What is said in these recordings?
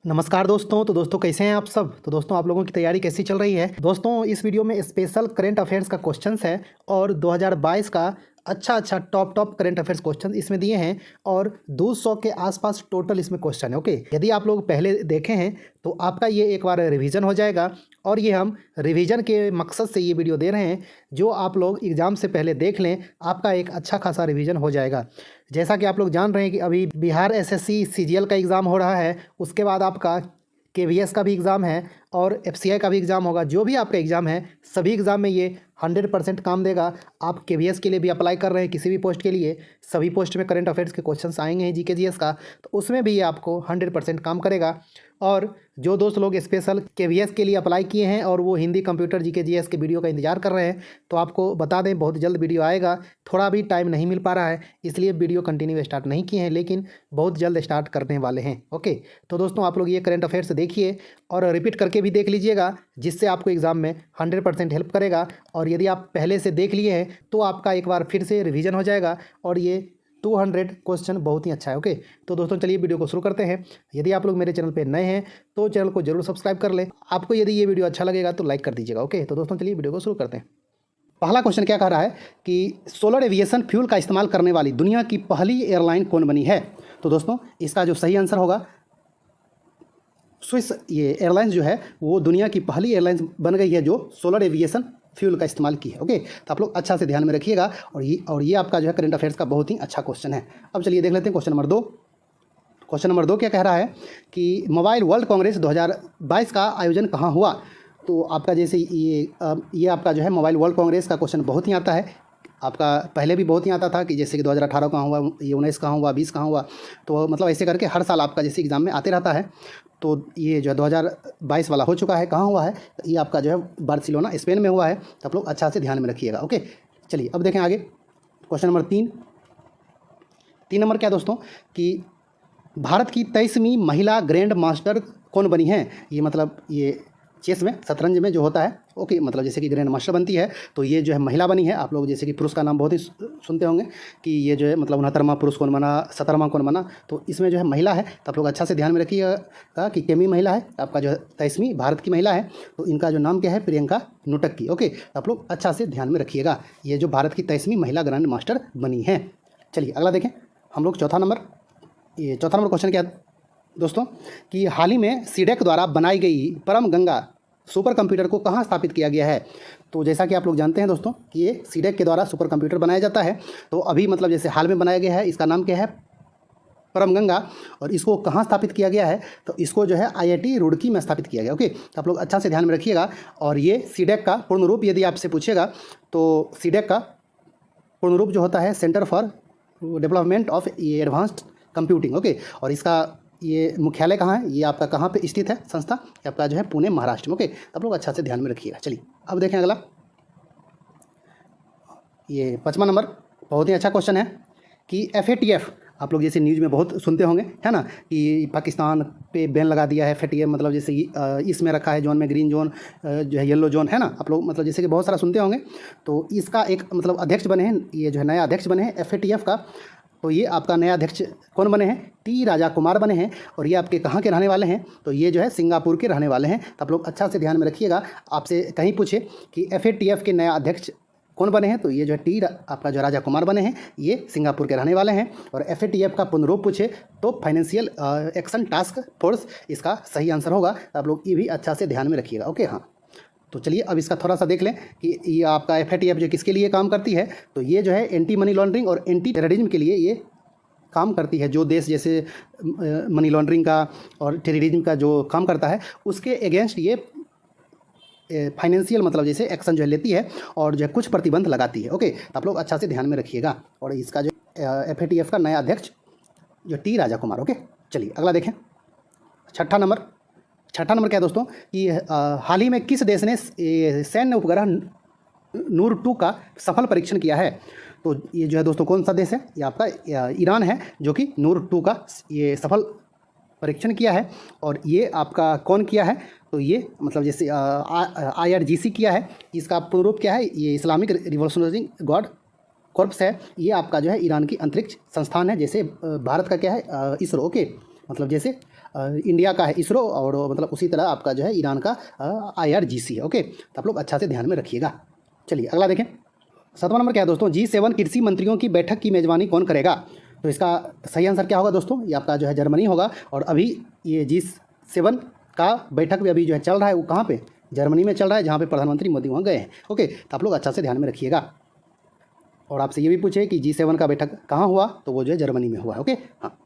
नमस्कार दोस्तों। तो दोस्तों कैसे हैं आप सब। तो दोस्तों आप लोगों की तैयारी कैसी चल रही है। दोस्तों इस वीडियो में स्पेशल करंट अफेयर्स का क्वेश्चंस है और 2022 का अच्छा टॉप करंट अफेयर्स क्वेश्चन इसमें दिए हैं और 200 के आसपास टोटल इसमें क्वेश्चन है। ओके, यदि आप लोग पहले देखे हैं तो आपका ये एक बार रिवीजन हो जाएगा और ये हम रिवीजन के मकसद से ये वीडियो दे रहे हैं। जो आप लोग एग्ज़ाम से पहले देख लें आपका एक अच्छा खासा रिवीजन हो जाएगा। जैसा कि आप लोग जान रहे हैं कि अभी बिहार एसएससी सीजीएल का एग्ज़ाम हो रहा है, उसके बाद आपका केवीएस का भी एग्ज़ाम है और एफसीआई का भी एग्ज़ाम होगा। जो भी आपका एग्ज़ाम है सभी एग्ज़ाम में ये 100% काम देगा। आप केवीएस के लिए भी अप्लाई कर रहे हैं किसी भी पोस्ट के लिए, सभी पोस्ट में करंट अफेयर्स के क्वेश्चंस आएंगे हैं जीके जीएस का, तो उसमें भी ये आपको 100% काम करेगा। और जो दोस्त लोग स्पेशल केवीएस के लिए अप्लाई किए हैं और वो हिंदी कंप्यूटर जीके जीएस के वीडियो का इंतजार कर रहे हैं, तो आपको बता दें बहुत जल्द वीडियो आएगा। थोड़ा भी टाइम नहीं मिल पा रहा है इसलिए वीडियो कंटिन्यू स्टार्ट नहीं किए हैं, लेकिन बहुत जल्द स्टार्ट करने वाले हैं। ओके, तो दोस्तों आप लोग ये करंट अफेयर्स देखिए और रिपीट करके भी देख लीजिएगा, जिससे आपको एग्ज़ाम में 100% हेल्प करेगा। और यदि आप पहले से देख लिए हैं तो आपका एक बार फिर से रिवीजन हो जाएगा और ये 200 क्वेश्चन बहुत ही अच्छा है। ओके, तो दोस्तों चलिए वीडियो को शुरू करते हैं। यदि आप लोग मेरे चैनल पे नए हैं तो चैनल को जरूर सब्सक्राइब कर लें। आपको यदि ये वीडियो अच्छा लगेगा तो लाइक कर दीजिएगा। ओके, तो दोस्तों चलिए वीडियो को शुरू करते हैं। पहला क्वेश्चन क्या कह रहा है कि सोलर एविएशन फ्यूल का इस्तेमाल करने वाली दुनिया की पहली एयरलाइन कौन बनी है। तो दोस्तों इसका जो सही आंसर होगा, स्विस ये एयरलाइंस जो है वो दुनिया की पहली एयरलाइंस बन गई है जो सोलर एविएशन फ्यूल का इस्तेमाल की है। ओके, तो आप लोग अच्छा से ध्यान में रखिएगा और ये आपका जो है करंट अफेयर्स का बहुत ही अच्छा क्वेश्चन है। अब चलिए देख लेते हैं क्वेश्चन नंबर 2। क्वेश्चन नंबर 2 क्या कह रहा है कि मोबाइल वर्ल्ड कांग्रेस 2022 का आयोजन कहाँ हुआ। तो आपका जैसे ये आपका जो है मोबाइल वर्ल्ड कांग्रेस का क्वेश्चन बहुत ही आता है। आपका पहले भी बहुत ही आता था कि जैसे कि 2018 कहाँ हुआ, ये 19 कहाँ हुआ, 20 कहाँ हुआ। तो मतलब ऐसे करके हर साल आपका जैसे एग्ज़ाम में आते रहता है। तो ये जो है 2022 वाला हो चुका है। कहाँ हुआ है, तो ये आपका जो है बार्सिलोना स्पेन में हुआ है। तो आप लोग अच्छा से ध्यान में रखिएगा। ओके, चलिए अब देखें आगे क्वेश्चन नंबर 3। 3 नंबर क्या दोस्तों कि भारत की 23वीं महिला ग्रैंड मास्टर कौन बनी है। ये मतलब ये चेस में शतरंज में जो होता है, ओके, मतलब जैसे कि ग्रैंड मास्टर बनती है तो ये जो है महिला बनी है। आप लोग जैसे कि पुरुष का नाम बहुत ही सुनते होंगे कि ये जो है मतलब 69वां पुरुष कौन बना, 17वां कौन बना, तो इसमें जो है महिला है। तो आप लोग अच्छा से ध्यान में रखिएगा कि केमी महिला है, आपका जो है 23वीं भारत की महिला है। तो इनका जो नाम क्या है, प्रियंका नुटक्की। ओके, तो आप लोग अच्छा से ध्यान में रखिएगा, ये जो भारत की 23वीं महिला ग्रैंड मास्टर बनी है। चलिए अगला देखें हम लोग चौथा नंबर क्वेश्चन क्या दोस्तों कि हाल ही में सीडेक द्वारा बनाई गई परम गंगा सुपर कंप्यूटर को कहाँ स्थापित किया गया है। तो जैसा कि आप लोग जानते हैं दोस्तों कि ये सीडेक के द्वारा सुपर कंप्यूटर बनाया जाता है। तो अभी मतलब जैसे हाल में बनाया गया है, इसका नाम क्या है, परम गंगा। और इसको कहाँ स्थापित किया गया है, तो इसको जो है आईआईटी रुड़की में स्थापित किया गया। ओके, तो आप लोग अच्छा से ध्यान में रखिएगा। और ये सीडेक का पूर्ण रूप यदि आपसे पूछेगा तो सीडेक का पूर्ण रूप जो होता है centre for development of advanced computing. Okay, और इसका ये मुख्यालय कहाँ है, ये आपका कहाँ पे स्थित है संस्था, ये आपका जो है पुणे महाराष्ट्र में। ओके, आप लोग अच्छा से ध्यान में रखिएगा। चलिए अब देखें अगला, ये 5वां नंबर बहुत ही अच्छा क्वेश्चन है कि FATF आप लोग जैसे न्यूज़ में बहुत सुनते होंगे, है ना, कि पाकिस्तान पे बैन लगा दिया है। FATF मतलब जैसे इसमें रखा है जोन में, ग्रीन जोन जो है येलो जोन, है ना, आप लोग मतलब जैसे कि बहुत सारा सुनते होंगे। तो इसका एक मतलब अध्यक्ष बने हैं, ये जो है नया अध्यक्ष बने हैं FATF का। तो ये आपका नया अध्यक्ष कौन बने हैं, टी राजा कुमार बने हैं। और ये आपके कहाँ के रहने वाले हैं, तो ये जो है सिंगापुर के रहने वाले हैं। तो आप लोग अच्छा से ध्यान में रखिएगा। आपसे कहीं पूछे कि FATF के नया अध्यक्ष कौन बने हैं, तो ये जो है आपका जो राजा कुमार बने हैं, ये सिंगापुर के रहने वाले हैं। और FATF का पूर्ण रूप पूछे तो फाइनेंशियल एक्शन टास्क फोर्स इसका सही आंसर होगा। तो आप लोग ये भी अच्छा से ध्यान में रखिएगा। ओके, हाँ, तो चलिए अब इसका थोड़ा सा देख लें कि ये आपका FATF जो किसके लिए काम करती है। तो ये जो है एंटी मनी लॉन्ड्रिंग और एंटी टेररिज्म के लिए ये काम करती है। जो देश जैसे मनी लॉन्ड्रिंग का और टेररिज्म का जो काम करता है उसके अगेंस्ट ये फाइनेंशियल मतलब जैसे एक्शन जो है लेती है और जो है कुछ प्रतिबंध लगाती है। ओके, तो आप लोग अच्छा से ध्यान में रखिएगा। और इसका जो FATF का नया अध्यक्ष जो टी राजा कुमार। ओके, चलिए अगला देखें। छठा नंबर क्या दोस्तों कि हाल ही में किस देश ने सैन्य उपग्रह नूर 2 का सफल परीक्षण किया है। तो ये जो है दोस्तों कौन सा देश है, ये आपका ईरान है जो कि नूर 2 का ये सफल परीक्षण किया है। और ये आपका कौन किया है, तो ये मतलब जैसे IRGC किया है। इसका पूर्ण रूप क्या है, ये इस्लामिक रिवॉल्यूशनरी गार्ड कॉर्प्स है। ये आपका जो है ईरान की अंतरिक्ष संस्थान है। जैसे भारत का क्या है, इसरो। ओके, मतलब जैसे इंडिया का है इसरो, और मतलब उसी तरह आपका जो है ईरान का IRGC है। ओके, तो आप लोग अच्छा से ध्यान में रखिएगा। चलिए अगला देखें। 7वां नंबर क्या है दोस्तों, G7 कृषि मंत्रियों की बैठक की मेज़बानी कौन करेगा? तो इसका सही आंसर क्या होगा दोस्तों, ये आपका जो है जर्मनी होगा। और अभी ये G7 का बैठक भी अभी जो है चल रहा है, वो कहाँ पे, जर्मनी में चल रहा है, जहाँ पे प्रधानमंत्री मोदी वहाँ गए हैं। ओके, तो आप लोग अच्छा से ध्यान में रखिएगा। और आपसे ये भी पूछे कि G7 का बैठक कहाँ हुआ, तो वो जो है जर्मनी में हुआ है। ओके, हाँ।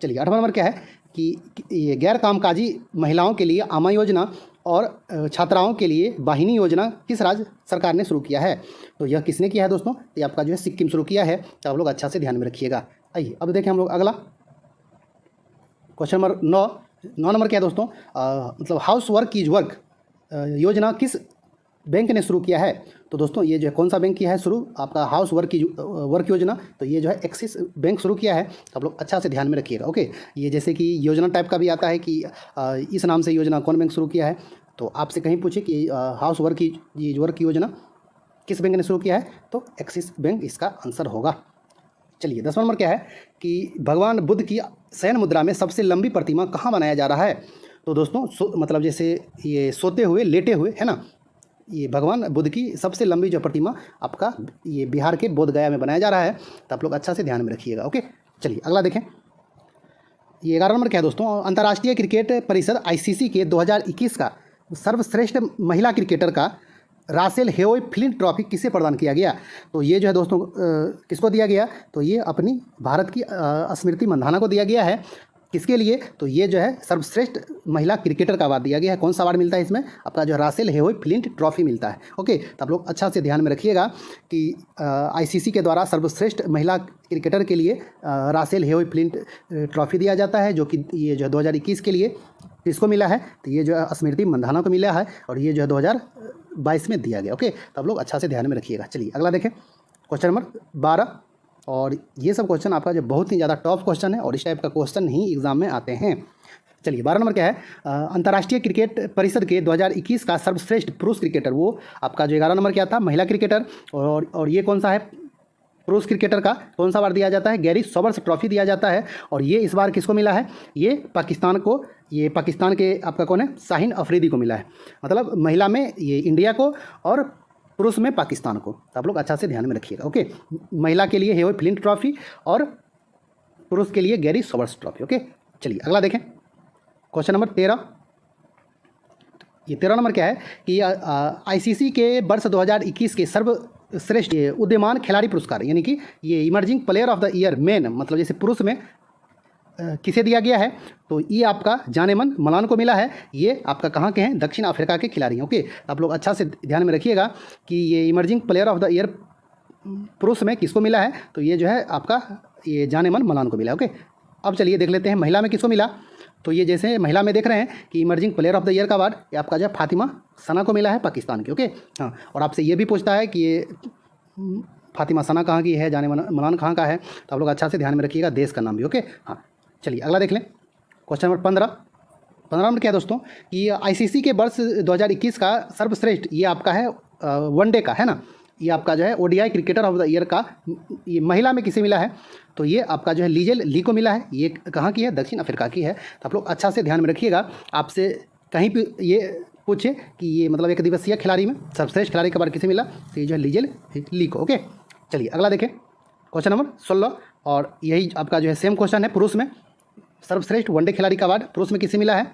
चलिए 8वां नंबर क्या है कि ये गैर कामकाजी महिलाओं के लिए आमा योजना और छात्राओं के लिए वाहिनी योजना किस राज्य सरकार ने शुरू किया है? तो यह किसने किया है दोस्तों, ये आपका जो है सिक्किम शुरू किया है। तो आप लोग अच्छा से ध्यान में रखिएगा। आइए अब देखें हम लोग अगला क्वेश्चन नंबर 9 नंबर क्या है दोस्तों, मतलब हाउस वर्क इज वर्क योजना किस बैंक ने शुरू किया है? तो दोस्तों ये जो है कौन सा बैंक किया है शुरू, आपका हाउस वर्क योजना, तो ये जो है एक्सिस बैंक शुरू किया है। तो आप लोग अच्छा से ध्यान में रखिएगा। ओके, ये जैसे कि योजना टाइप का भी आता है कि इस नाम से योजना कौन बैंक शुरू किया है, तो आपसे कहीं पूछे कि हाउस वर्क योजना किस बैंक ने शुरू किया है, तो एक्सिस बैंक इसका आंसर होगा। चलिए 10वां नंबर क्या है कि भगवान बुद्ध की शयन मुद्रा में सबसे लंबी प्रतिमा कहाँ बनाया जा रहा है? तो दोस्तों मतलब जैसे ये सोते हुए लेटे हुए है ना, ये भगवान बुद्ध की सबसे लंबी जो प्रतिमा आपका ये बिहार के बोध गया में बनाया जा रहा है। तो आप लोग अच्छा से ध्यान में रखिएगा। ओके, चलिए अगला देखें। ये 11 नंबर क्या है दोस्तों, अंतर्राष्ट्रीय क्रिकेट परिषद ICC के 2021 का सर्वश्रेष्ठ महिला क्रिकेटर का रासेल हेओय फ्लिंट ट्रॉफी किसे प्रदान किया गया? तो ये जो है दोस्तों किसको दिया गया, तो ये अपनी भारत की स्मृति मंधाना को दिया गया है। किसके लिए, तो ये जो है सर्वश्रेष्ठ महिला क्रिकेटर का अवार्ड दिया गया है। कौन सा अवार्ड मिलता है इसमें, आपका जो रासेल हेओय फ्लिंट ट्रॉफी मिलता है। ओके, तो आप लोग अच्छा से ध्यान में रखिएगा कि ICC के द्वारा सर्वश्रेष्ठ महिला क्रिकेटर के लिए रासेल हेओय फ्लिंट ट्रॉफी दिया जाता है, जो कि ये जो है 2021 के लिए किसको मिला है, तो ये जो है स्मृति मंधाना को मिला है, और ये जो है 2022 में दिया गया। ओके, तो आप लोग अच्छा से ध्यान में रखिएगा। चलिए अगला देखें क्वेश्चन नंबर 12। और ये सब क्वेश्चन आपका जो बहुत ही ज़्यादा टॉप क्वेश्चन है, और इस टाइप का क्वेश्चन ही एग्जाम में आते हैं। चलिए 12 नंबर क्या है, अंतर्राष्ट्रीय क्रिकेट परिषद के 2021 का सर्वश्रेष्ठ पुरुष क्रिकेटर, वो आपका जो 11 नंबर क्या था, महिला क्रिकेटर। और ये कौन सा है, पुरुष क्रिकेटर का कौन सा अवार्ड दिया जाता है, गैरी सोबर्स ट्रॉफी दिया जाता है। और ये इस बार किसको मिला है, ये पाकिस्तान को, ये पाकिस्तान के आपका कौन है, शाहीन अफरीदी को मिला है। मतलब महिला में ये इंडिया को और पुरुष में पाकिस्तान को। तो आप लोग अच्छा से ध्यान में रखिएगा। ओके, महिला के लिए हेओय फ्लिंट ट्रॉफी और पुरुष के लिए गैरी सोबर्स ट्रॉफी। ओके, चलिए अगला देखें क्वेश्चन नंबर 13। ये 13 नंबर क्या है कि ICC के वर्ष 2021 के सर्वश्रेष्ठ उदीयमान खिलाड़ी पुरस्कार, यानी कि ये emerging player of the year main, मतलब जैसे पुरुष में किसे दिया गया है, तो ये आपका जानेमन मलान को मिला है। ये आपका कहाँ के हैं, दक्षिण अफ्रीका के खिलाड़ी हैं। ओके, आप लोग अच्छा से ध्यान में रखिएगा कि ये emerging player of the year पुरुष में किसको मिला है, तो ये जो है आपका ये जानेमन मलान को मिला है। ओके, अब चलिए देख लेते हैं महिला में किसको मिला। तो ये जैसे महिला में देख रहे हैं कि emerging player of the year का अवार्ड ये आपका जो है फातिमा सना को मिला है, पाकिस्तान की। ओके, हाँ, और आपसे ये भी पूछता है कि ये फातिमा सना कहाँ की है, जानेमन मलान कहाँ का है, तो आप लोग अच्छा से ध्यान में रखिएगा, देश का नाम भी। ओके, हाँ, चलिए अगला देख लें क्वेश्चन नंबर 15 नंबर क्या है दोस्तों, ये ICC के वर्ष 2021 का सर्वश्रेष्ठ, ये आपका है वनडे का है ना, ये आपका जो है ODI cricketer of the year का ये महिला में किसे मिला है, तो ये आपका जो है लीजेल ली को मिला है। ये कहाँ की है, दक्षिण अफ्रीका की है। तो आप लोग अच्छा से ध्यान में रखिएगा, आपसे कहीं भी ये पूछे कि ये मतलब एक दिवसीय खिलाड़ी में सर्वश्रेष्ठ खिलाड़ी का बार किसे मिला, तो ये जो है लीजेल ली को। ओके, चलिए अगला देखें क्वेश्चन नंबर 16। और यही आपका जो है सेम क्वेश्चन है, पुरुष में सर्वश्रेष्ठ वनडे खिलाड़ी का अवार्ड पुरुष में किसे मिला है,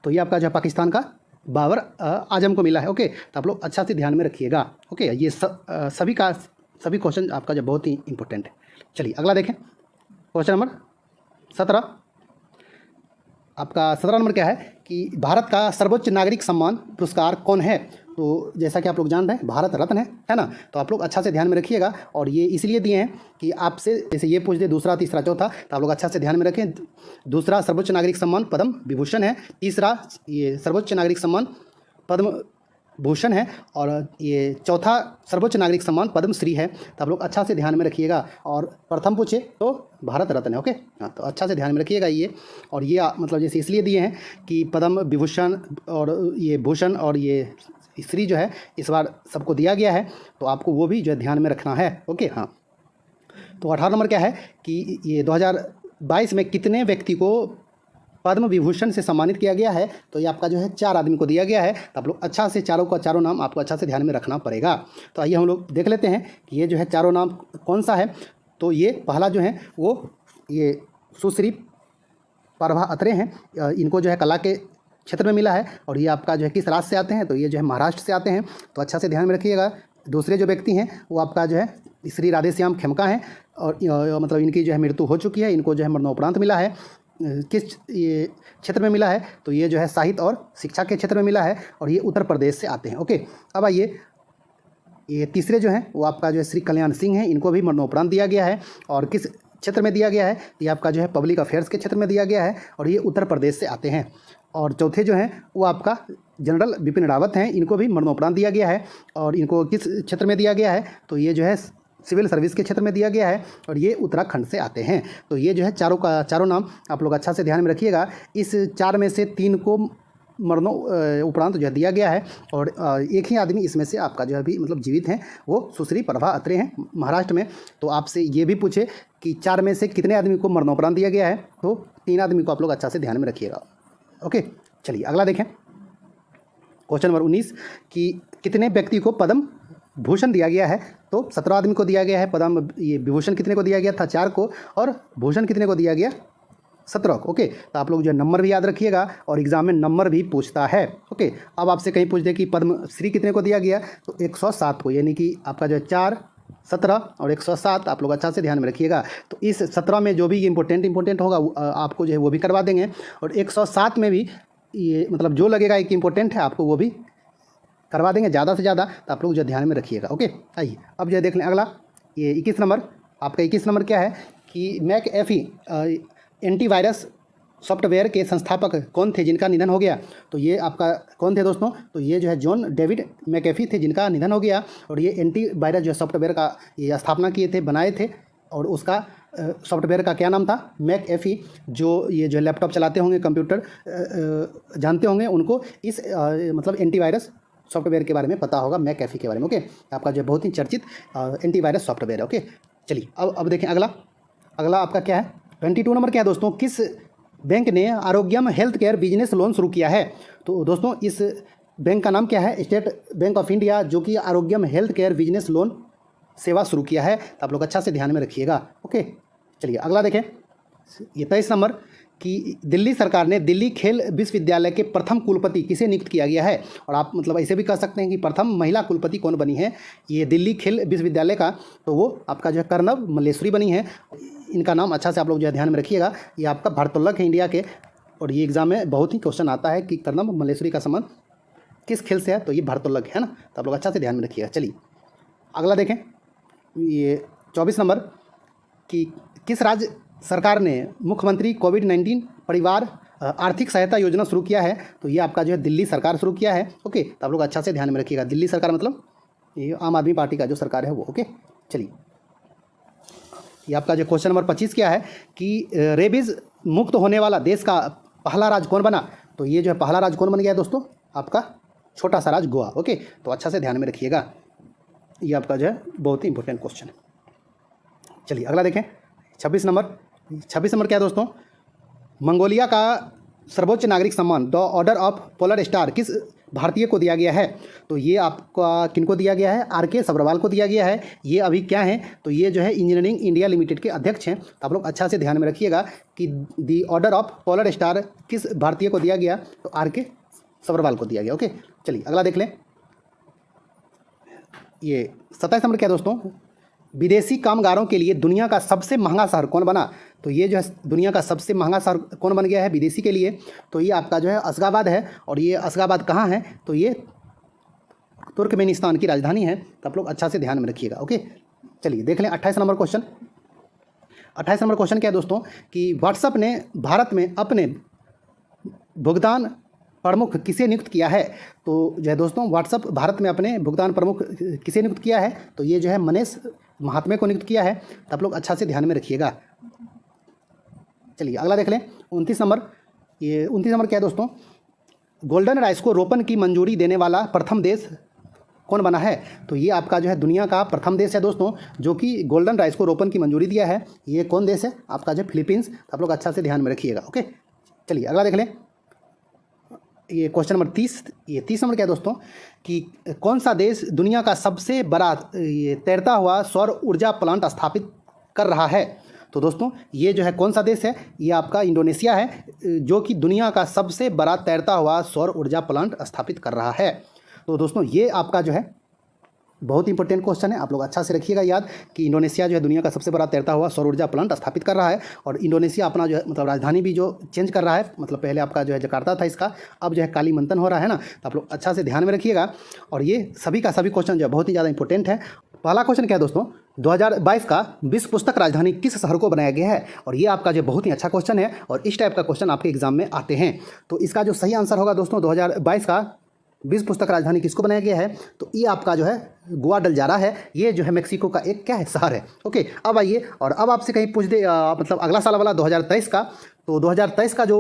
तो ये आपका जो है पाकिस्तान का बाबर आजम को मिला है। ओके, तो आप लोग अच्छा से ध्यान में रखिएगा। ओके, ये सभी क्वेश्चन आपका जो बहुत ही इंपॉर्टेंट है। चलिए अगला देखें क्वेश्चन नंबर 17। आपका 17 नंबर क्या है कि भारत का सर्वोच्च नागरिक सम्मान पुरस्कार कौन है, तो जैसा कि आप लोग जान रहे हैं भारत रत्न है ना। तो आप लोग अच्छा से ध्यान में रखिएगा, और ये इसलिए दिए हैं कि आपसे जैसे ये पूछ दे दूसरा तीसरा चौथा, तो आप लोग अच्छा से ध्यान में रखें। दूसरा सर्वोच्च नागरिक सम्मान पद्म विभूषण है, तीसरा ये सर्वोच्च नागरिक सम्मान पद्म भूषण है, और ये चौथा सर्वोच्च नागरिक सम्मान पद्मश्री है। तो आप लोग अच्छा से ध्यान में रखिएगा, और प्रथम पूछे तो भारत रत्न है। ओके, हाँ, तो अच्छा से ध्यान में रखिएगा ये। और ये मतलब जैसे इसलिए दिए हैं कि पद्म विभूषण और ये भूषण और ये श्री जो है इस बार सबको दिया गया है, तो आपको वो भी जो है ध्यान में रखना है। ओके, हाँ, तो 18 नंबर क्या है कि ये 2022 में कितने व्यक्ति को पद्म विभूषण से सम्मानित किया गया है? तो ये आपका जो है 4 आदमी को दिया गया है। तो आप लोग अच्छा से चारों का चारों नाम आपको अच्छा से ध्यान में रखना पड़ेगा। तो आइए हम लोग देख लेते हैं कि ये जो है चारों नाम कौन सा है। तो ये पहला जो है वो ये सुश्री प्रभा अत्रे हैं। इनको जो है कला के क्षेत्र में मिला है और ये आपका जो है किस राज्य से आते हैं? तो ये जो है महाराष्ट्र से आते हैं। तो अच्छा से ध्यान में रखिएगा। दूसरे जो व्यक्ति हैं वो आपका जो है श्री राधेश्याम खेमका हैं और मतलब इनकी जो है मृत्यु हो चुकी है। इनको जो है मरणोपरांत मिला है। किस ये क्षेत्र में मिला है? तो ये जो है साहित्य और शिक्षा के क्षेत्र में मिला है और ये उत्तर प्रदेश से आते हैं। ओके, अब आइए ये तीसरे जो हैं वो आपका जो है श्री कल्याण सिंह हैं। इनको भी मरणोपरांत दिया गया है और किस क्षेत्र में दिया गया है? ये आपका जो है पब्लिक अफेयर्स के क्षेत्र में दिया गया है और ये उत्तर प्रदेश से आते हैं। और चौथे जो हैं वो आपका जनरल बिपिन रावत हैं। इनको भी मरणोपरांत दिया गया है और इनको किस क्षेत्र में दिया गया है? तो ये जो है सिविल सर्विस के क्षेत्र में दिया गया है और ये उत्तराखंड से आते हैं। तो ये जो है चारों का चारों नाम आप लोग अच्छा से ध्यान में रखिएगा। इस 4 में से 3 को उपरांत जो है दिया गया है और एक ही आदमी इसमें से आपका जो है अभी मतलब जीवित हैं, वो सुश्री प्रभा अत्रे हैं महाराष्ट्र में। तो आपसे ये भी पूछे कि 4 में से कितने आदमी को मरणोपरांत दिया गया है? तो 3 आदमी को आप लोग अच्छा से ध्यान में रखिएगा। ओके, चलिए अगला देखें। क्वेश्चन नंबर 19 कि कितने व्यक्ति को पद्म भूषण दिया गया है? तो 17 आदमी को दिया गया है। पद्म ये विभूषण कितने को दिया गया था? 4 को। और भूषण कितने को दिया गया? 17 को। ओके, तो आप लोग जो नंबर भी याद रखिएगा और एग्जाम में नंबर भी पूछता है। ओके, अब आपसे कहीं पूछ दे कि पद्मश्री कितने को दिया गया? तो 107 को, यानी कि आपका जो है 4, 17 और 107 आप लोग अच्छा से ध्यान में रखिएगा। तो इस 17 में जो भी इंपॉर्टेंट होगा आपको जो है वो भी करवा देंगे और 107 में भी ये मतलब जो लगेगा एक इम्पोर्टेंट है आपको वो भी करवा देंगे ज़्यादा से ज़्यादा। तो आप लोग जो ध्यान में रखिएगा। ओके, आइए अब जो देख लें अगला। ये 21 नंबर, आपका 21 नंबर क्या है कि मैकएफी एंटीवायरस सॉफ्टवेयर के संस्थापक कौन थे जिनका निधन हो गया? तो ये आपका कौन थे दोस्तों? तो ये जो है जॉन डेविड मैकएफी थे जिनका निधन हो गया और ये एंटीवायरस जो सॉफ्टवेयर का ये स्थापना किए थे, बनाए थे और उसका सॉफ्टवेयर का क्या नाम था? मैकएफी। जो ये जो लैपटॉप चलाते होंगे, कंप्यूटर जानते होंगे, उनको इस मतलब एंटीवायरस सॉफ्टवेयर के बारे में पता होगा, मैकएफी के बारे में। ओके, आपका जो बहुत ही चर्चित एंटीवायरस सॉफ्टवेयर है। ओके, चलिए अब देखें अगला आपका क्या है? 22 नंबर क्या है दोस्तों? किस बैंक ने आरोग्यम हेल्थ केयर बिजनेस लोन शुरू किया है? तो दोस्तों इस बैंक का नाम क्या है? स्टेट बैंक ऑफ इंडिया, जो कि आरोग्यम हेल्थ केयर बिजनेस लोन सेवा शुरू किया है। तो आप लोग अच्छा से ध्यान में रखिएगा। ओके, चलिए अगला देखें। ये 23 नंबर कि दिल्ली सरकार ने दिल्ली खेल विश्वविद्यालय के प्रथम कुलपति किसे नियुक्त किया गया है? और आप मतलब ऐसे भी कह सकते हैं कि प्रथम महिला कुलपति कौन बनी है ये दिल्ली खेल विश्वविद्यालय का? तो वो आपका जो है कर्नव मल्लेश्वरी बनी है। इनका नाम अच्छा से आप लोग जो है ध्यान में रखिएगा। ये आपका भारतोल्लक है इंडिया के और ये एग्जाम में बहुत ही क्वेश्चन आता है कि कर्नव मल्लेश्वरी का संबंध किस खेल से है? तो ये भारतोल्लक है ना। तो आप लोग अच्छा से ध्यान में रखिएगा। चलिए अगला देखें। ये 24 नंबर कि किस राज्य सरकार ने मुख्यमंत्री कोविड-19 परिवार आर्थिक सहायता योजना शुरू किया है? तो ये आपका जो है दिल्ली सरकार शुरू किया है। ओके, तो आप लोग अच्छा से ध्यान में रखिएगा। दिल्ली सरकार मतलब ये आम आदमी पार्टी का जो सरकार है वो। ओके, चलिए ये आपका जो क्वेश्चन नंबर 25 क्या है कि रेबीज मुक्त होने वाला देश का पहला राज्य कौन बना? तो ये जो है पहला राज्य कौन बन गया है दोस्तों? आपका छोटा सा राज्य गोवा। ओके, तो अच्छा से ध्यान में रखिएगा। ये आपका जो है बहुत ही इंपॉर्टेंट क्वेश्चन है। चलिए अगला देखें। 26 नंबर क्या है दोस्तों? मंगोलिया का सर्वोच्च नागरिक सम्मान the order of polar star किस भारतीय को दिया गया है? तो ये आपका किनको दिया गया है? RK सब्रवाल को दिया गया है। ये अभी क्या है? तो ये जो है इंजीनियरिंग इंडिया लिमिटेड के अध्यक्ष हैं। तो आप लोग अच्छा से ध्यान में रखिएगा कि दी ऑर्डर ऑफ पोलर स्टार किस भारतीय को दिया गया? तो RK सब्रवाल को दिया गया। ओके, चलिए अगला देख लें। ये 27 नंबर क्या दोस्तों? विदेशी कामगारों के लिए दुनिया का सबसे महंगा शहर कौन बना? तो ये जो है दुनिया का सबसे महंगा शहर कौन बन गया है विदेशी के लिए? तो ये आपका जो है अशगाबाद है। और ये अशगाबाद कहाँ है? तो ये तुर्कमेनिस्तान की राजधानी है। तो आप लोग अच्छा से ध्यान में रखिएगा। ओके, चलिए देख लें 28 नंबर क्वेश्चन। 28 नंबर क्वेश्चन क्या है दोस्तों कि व्हाट्सएप ने भारत में अपने भुगतान प्रमुख किसे नियुक्त किया है? तो जो है दोस्तों व्हाट्सएप भारत में अपने भुगतान प्रमुख किसे नियुक्त किया है? तो ये जो है मनीष महात्मे को नियुक्त किया है। तो आप लोग अच्छा से ध्यान में रखिएगा। चलिए अगला देख लें 29 नंबर। ये 29 नंबर क्या है दोस्तों? गोल्डन राइस को रोपण की मंजूरी देने वाला प्रथम देश कौन बना है? तो ये आपका जो है दुनिया का प्रथम देश है दोस्तों जो कि गोल्डन राइस को रोपण की मंजूरी दिया है। ये कौन देश है? आपका जो फिलीपींस। तो आप लोग अच्छा से ध्यान में रखिएगा। ओके, चलिए अगला देख लें। ये क्वेश्चन नंबर 30, ये 30 नंबर क्या है दोस्तों कि कौन सा देश दुनिया का सबसे बड़ा ये तैरता हुआ सौर ऊर्जा प्लांट स्थापित कर रहा है? तो दोस्तों ये जो है कौन सा देश है? ये आपका इंडोनेशिया है, जो कि दुनिया का सबसे बड़ा तैरता हुआ सौर ऊर्जा प्लांट स्थापित कर रहा है। तो दोस्तों ये आपका जो है बहुत इंपॉर्टेंट क्वेश्चन है, आप लोग अच्छा से रखिएगा याद कि इंडोनेशिया जो है दुनिया का सबसे बड़ा तैरता हुआ सौर ऊर्जा प्लांट स्थापित कर रहा है। और इंडोनेशिया अपना जो है मतलब राजधानी भी जो चेंज कर रहा है, मतलब पहले आपका जो है जकार्ता था इसका, अब जो है कालीमंतन हो रहा है ना, तो आप लोग अच्छा से ध्यान में रखिएगा। और ये सभी का सभी क्वेश्चन जो है बहुत ही ज़्यादा इंपॉर्टेंट है। पहला क्वेश्चन क्या है दोस्तों, 2022 का विश्व पुस्तक राजधानी किस शहर को बनाया गया है? और ये आपका जो बहुत ही अच्छा क्वेश्चन है और इस टाइप का क्वेश्चन आपके एग्जाम में आते हैं। तो इसका जो सही आंसर होगा दोस्तों 2022 का विश्व पुस्तक राजधानी किसको बनाया गया है? तो ये आपका जो है गुआडलजारा है, ये जो है मेक्सिको का एक क्या है शहर है। ओके, अब आइए और अब आपसे कहीं पूछ दे मतलब अगला साल वाला 2023 का, तो 2023 का जो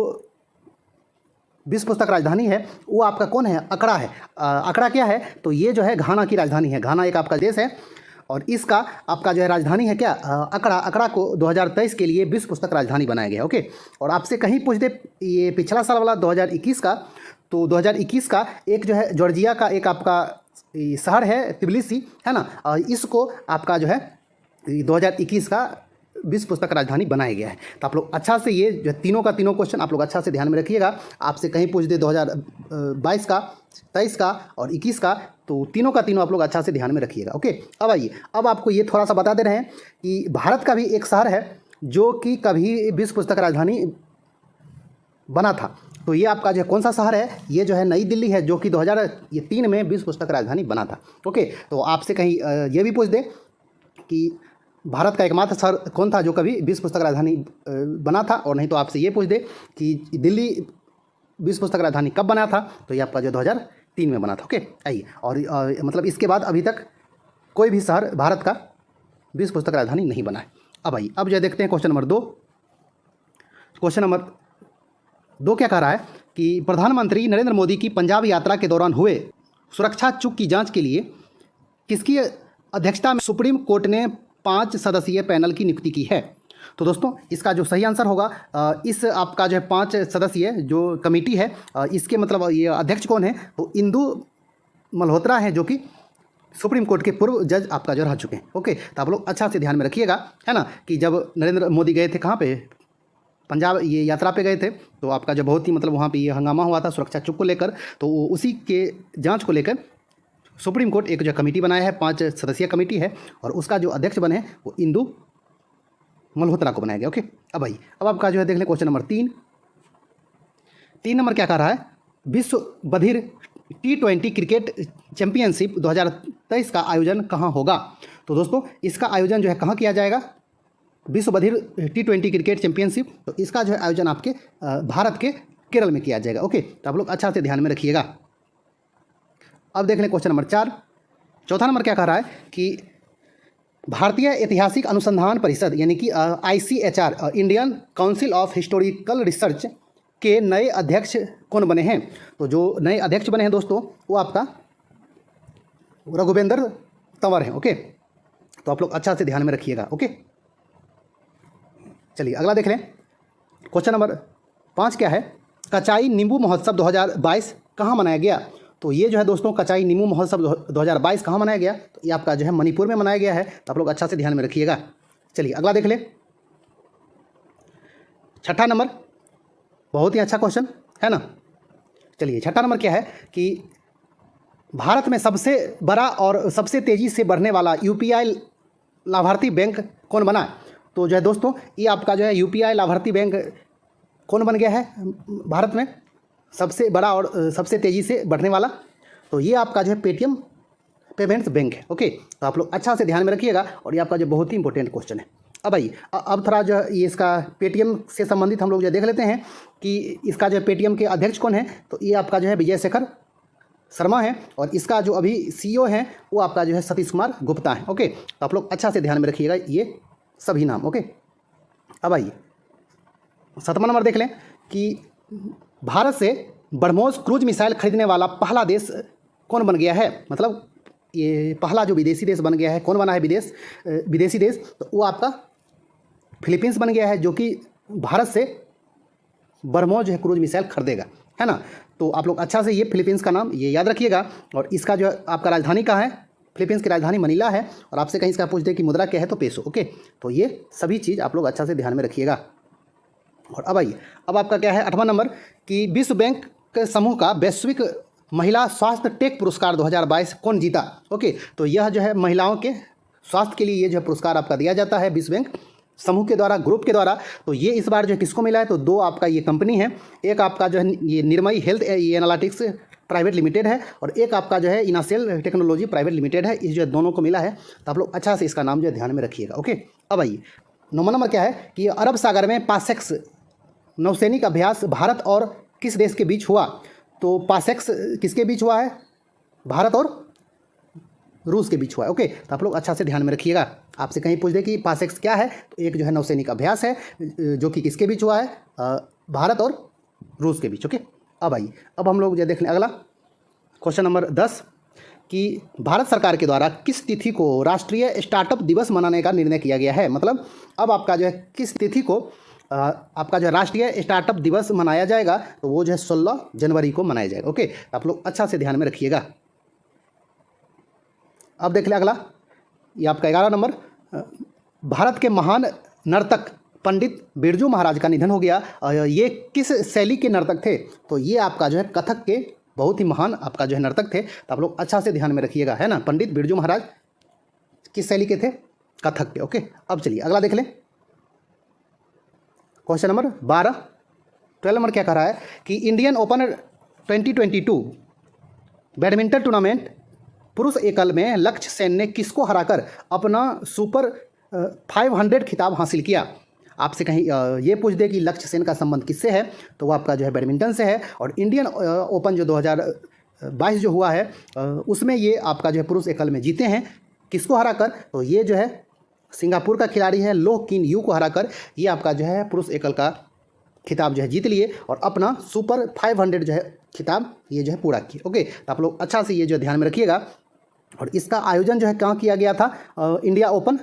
विश्व पुस्तक राजधानी है वो आपका कौन है? अकड़ा है। अकड़ा क्या है? तो ये जो है घाना की राजधानी है। घाना एक आपका देश है और इसका आपका जो है राजधानी है क्या? अकड़ा। अकड़ा को 2023 के लिए विश्व पुस्तक राजधानी बनाया गया। ओके, और आपसे कहीं पूछ दे ये पिछला साल वाला 2021 का, तो 2021 का एक जो है जॉर्जिया का एक आपका शहर है तिबिलिसी, है ना, और इसको आपका जो है 2021 का विश्व पुस्तक राजधानी बनाया गया है। तो आप लोग अच्छा से ये जो तीनों का तीनों क्वेश्चन आप लोग अच्छा से ध्यान में रखिएगा। आपसे कहीं पूछ दे 2022 का, 23 का और 21 का, तो तीनों का तीनों आप लोग अच्छा से ध्यान में रखिएगा। ओके, अब आइए, अब आपको ये थोड़ा सा बता दे रहे हैं कि भारत का भी एक शहर है जो कि कभी विश्व पुस्तक राजधानी बना था। तो ये आपका जो है कौन सा शहर है? ये जो है नई दिल्ली है, जो कि 2003 में विश्व पुस्तक राजधानी बना था। ओके, तो आपसे कहीं ये भी पूछ दे कि भारत का एकमात्र शहर कौन था जो कभी विश्व पुस्तक राजधानी बना था, और नहीं तो आपसे ये पूछ दे कि दिल्ली विश्व पुस्तक राजधानी कब बना था? तो ये आपका जो 2003 में बना था। ओके, आइए, और मतलब इसके बाद अभी तक कोई भी शहर भारत का विश्व पुस्तक राजधानी नहीं बना है। अब आइए, अब जो देखते हैं क्वेश्चन नंबर 2। क्वेश्चन नंबर 2 क्या कह रहा है कि प्रधानमंत्री नरेंद्र मोदी की पंजाब यात्रा के दौरान हुए सुरक्षा चूक की जांच के लिए किसकी अध्यक्षता में सुप्रीम कोर्ट ने 5 सदस्यीय पैनल की नियुक्ति की है? तो दोस्तों इसका जो सही आंसर होगा, इस आपका जो है 5 सदस्यीय जो कमेटी है, इसके मतलब ये अध्यक्ष कौन है? तो इंदु मल्होत्रा है, जो कि सुप्रीम कोर्ट के पूर्व जज आपका जो रह चुके हैं। ओके, तो आप लोग अच्छा से ध्यान में रखिएगा, है ना, कि जब नरेंद्र मोदी गए थे कहाँ पे, पंजाब ये यात्रा पे गए थे, तो आपका जो बहुत ही मतलब वहाँ पे ये हंगामा हुआ था सुरक्षा चुप को लेकर, तो उसी के जांच को लेकर सुप्रीम कोर्ट एक जो कमेटी बनाया है, 5 सदस्यीय कमेटी है, और उसका जो अध्यक्ष बने हैं वो इंदु मल्होत्रा को बनाया गया। ओके, अब आइए, अब आपका जो है देख लें क्वेश्चन नंबर 3। 3 नंबर क्या कह रहा है, विश्व बधिर T20 क्रिकेट चैंपियनशिप 2023 का आयोजन कहाँ होगा? तो दोस्तों इसका आयोजन जो है कहाँ किया जाएगा? विश्व बधिर T20 क्रिकेट चैंपियनशिप, तो इसका जो है आयोजन आपके भारत के केरल में किया जाएगा। ओके, तो आप लोग अच्छा से ध्यान में रखिएगा। अब देख लें क्वेश्चन नंबर 4। चौथा नंबर क्या कह रहा है कि भारतीय ऐतिहासिक अनुसंधान परिषद यानी कि ICHR Indian council of historical research के नए अध्यक्ष कौन बने हैं? तो जो नए अध्यक्ष बने हैं दोस्तों वो आपका रघुवेंद्र तंवर हैं। ओके, तो आप लोग अच्छा से ध्यान में रखिएगा। ओके, चलिए अगला देख लें। क्वेश्चन नंबर 5 क्या है, कचाई नींबू महोत्सव 2022 कहाँ मनाया गया? तो ये जो है दोस्तों कचाई नींबू महोत्सव 2022 कहाँ मनाया गया? तो ये आपका जो है मणिपुर में मनाया गया है। तो आप लोग अच्छा से ध्यान में रखिएगा। चलिए अगला देख लें। छठा नंबर, बहुत ही अच्छा क्वेश्चन है ना। चलिए छठा नंबर क्या है कि भारत में सबसे बड़ा और सबसे तेज़ी से बढ़ने वाला UPI लाभार्थी बैंक कौन बना? तो जो है दोस्तों ये आपका जो है UPI लाभार्थी बैंक कौन बन गया है भारत में सबसे बड़ा और सबसे तेज़ी से बढ़ने वाला? तो ये आपका जो है पेटीएम पेमेंट्स बैंक है। ओके, तो आप लोग अच्छा से ध्यान में रखिएगा और ये आपका जो बहुत ही इंपॉर्टेंट क्वेश्चन है। अब आइए, अब थोड़ा जो ये इसका पेटीएम से संबंधित हम लोग जो देख लेते हैं कि इसका जो पेटीएम के अध्यक्ष कौन है? तो ये आपका जो है विजय शेखर शर्मा है, और इसका जो अभी CEO है वो आपका जो है सतीश कुमार गुप्ता है। ओके, तो आप लोग अच्छा से ध्यान में रखिएगा ये सभी नाम। ओके, अब आइए 7वां नंबर देख लें कि भारत से ब्रह्मोस क्रूज मिसाइल खरीदने वाला पहला देश कौन बन गया है? मतलब ये पहला जो विदेशी देश बन गया है, कौन बना है विदेशी देश? तो वो आपका फिलीपींस बन गया है, जो कि भारत से ब्रह्मोस जो है क्रूज मिसाइल खरीदेगा, है ना। तो आप लोग अच्छा से ये फिलीपींस का नाम ये याद रखिएगा। और इसका जो आपका राजधानी कहाँ है, फिलीपींस की राजधानी मनीला है। और आपसे कहीं इसका पूछ दे कि मुद्रा क्या है तो पेसो। ओके, तो ये सभी चीज़ आप लोग अच्छा से ध्यान में रखिएगा। और अब आइए, अब आपका क्या है 8वां नंबर कि विश्व बैंक के समूह का वैश्विक महिला स्वास्थ्य टेक पुरस्कार 2022 कौन जीता। ओके, तो यह जो है महिलाओं के स्वास्थ्य के लिए ये जो पुरस्कार आपका दिया जाता है विश्व बैंक समूह के द्वारा, ग्रुप के द्वारा। तो ये इस बार जो है किसको मिला है, तो 2 आपका ये कंपनी है। एक आपका जो है ये निर्मयी हेल्थ एनालिटिक्स प्राइवेट लिमिटेड है और एक आपका जो है इनासेल टेक्नोलॉजी प्राइवेट लिमिटेड है। इस जो दोनों को मिला है, तो आप लोग अच्छा से इसका नाम जो है ध्यान में रखिएगा। ओके, अब आइए 9वां नंबर क्या है कि अरब सागर में पासेक्स नौसैनिक अभ्यास भारत और किस देश के बीच हुआ। तो पासेक्स किसके बीच हुआ है, भारत और रूस के बीच हुआ है। ओके, तो आप लोग अच्छा से ध्यान में रखिएगा। आपसे कहीं पूछ दे कि पासेक्स क्या है, तो एक जो है नौसैनिक अभ्यास है जो कि किसके बीच हुआ है, भारत और रूस के बीच। ओके, अब आइए, अब हम लोग जो देख लें अगला क्वेश्चन नंबर 10 कि भारत सरकार के द्वारा किस तिथि को राष्ट्रीय स्टार्टअप दिवस मनाने का निर्णय किया गया है। मतलब अब आपका जो है किस तिथि को आपका जो राष्ट्रीय स्टार्टअप दिवस मनाया जाएगा, तो वो जो है 16 जनवरी को मनाया जाएगा। ओके, तो आप लोग अच्छा से ध्यान में रखिएगा। अब देख लें अगला, ये आपका 11 नंबर भारत के महान नर्तक पंडित बिरजू महाराज का निधन हो गया। ये किस शैली के नर्तक थे, तो ये आपका जो है कथक के बहुत ही महान आपका जो है नर्तक थे। तो आप लोग अच्छा से ध्यान में रखिएगा, है ना। पंडित बिरजू महाराज किस शैली के थे, कथक के। ओके, अब चलिए अगला देख लें क्वेश्चन नंबर 12 नंबर क्या कह रहा है कि इंडियन ओपन 2022 बैडमिंटन टूर्नामेंट पुरुष एकल में लक्ष्य सेन ने किसको हराकर अपना सुपर 500 खिताब हासिल किया। आपसे कहीं ये पूछ दे कि लक्ष्य सेन का संबंध किससे है, तो वो आपका जो है बैडमिंटन से है। और इंडियन ओपन जो 2022 जो हुआ है उसमें ये आपका जो है पुरुष एकल में जीते हैं। किसको हराकर, तो ये जो है सिंगापुर का खिलाड़ी है लो किन यू को हराकर ये आपका जो है पुरुष एकल का खिताब जो है जीत लिए और अपना सुपर 500 जो है खिताब ये जो है पूरा किए। ओके, तो आप लोग अच्छा से ये जो ध्यान में रखिएगा। और इसका आयोजन जो है कहाँ किया गया था, इंडिया ओपन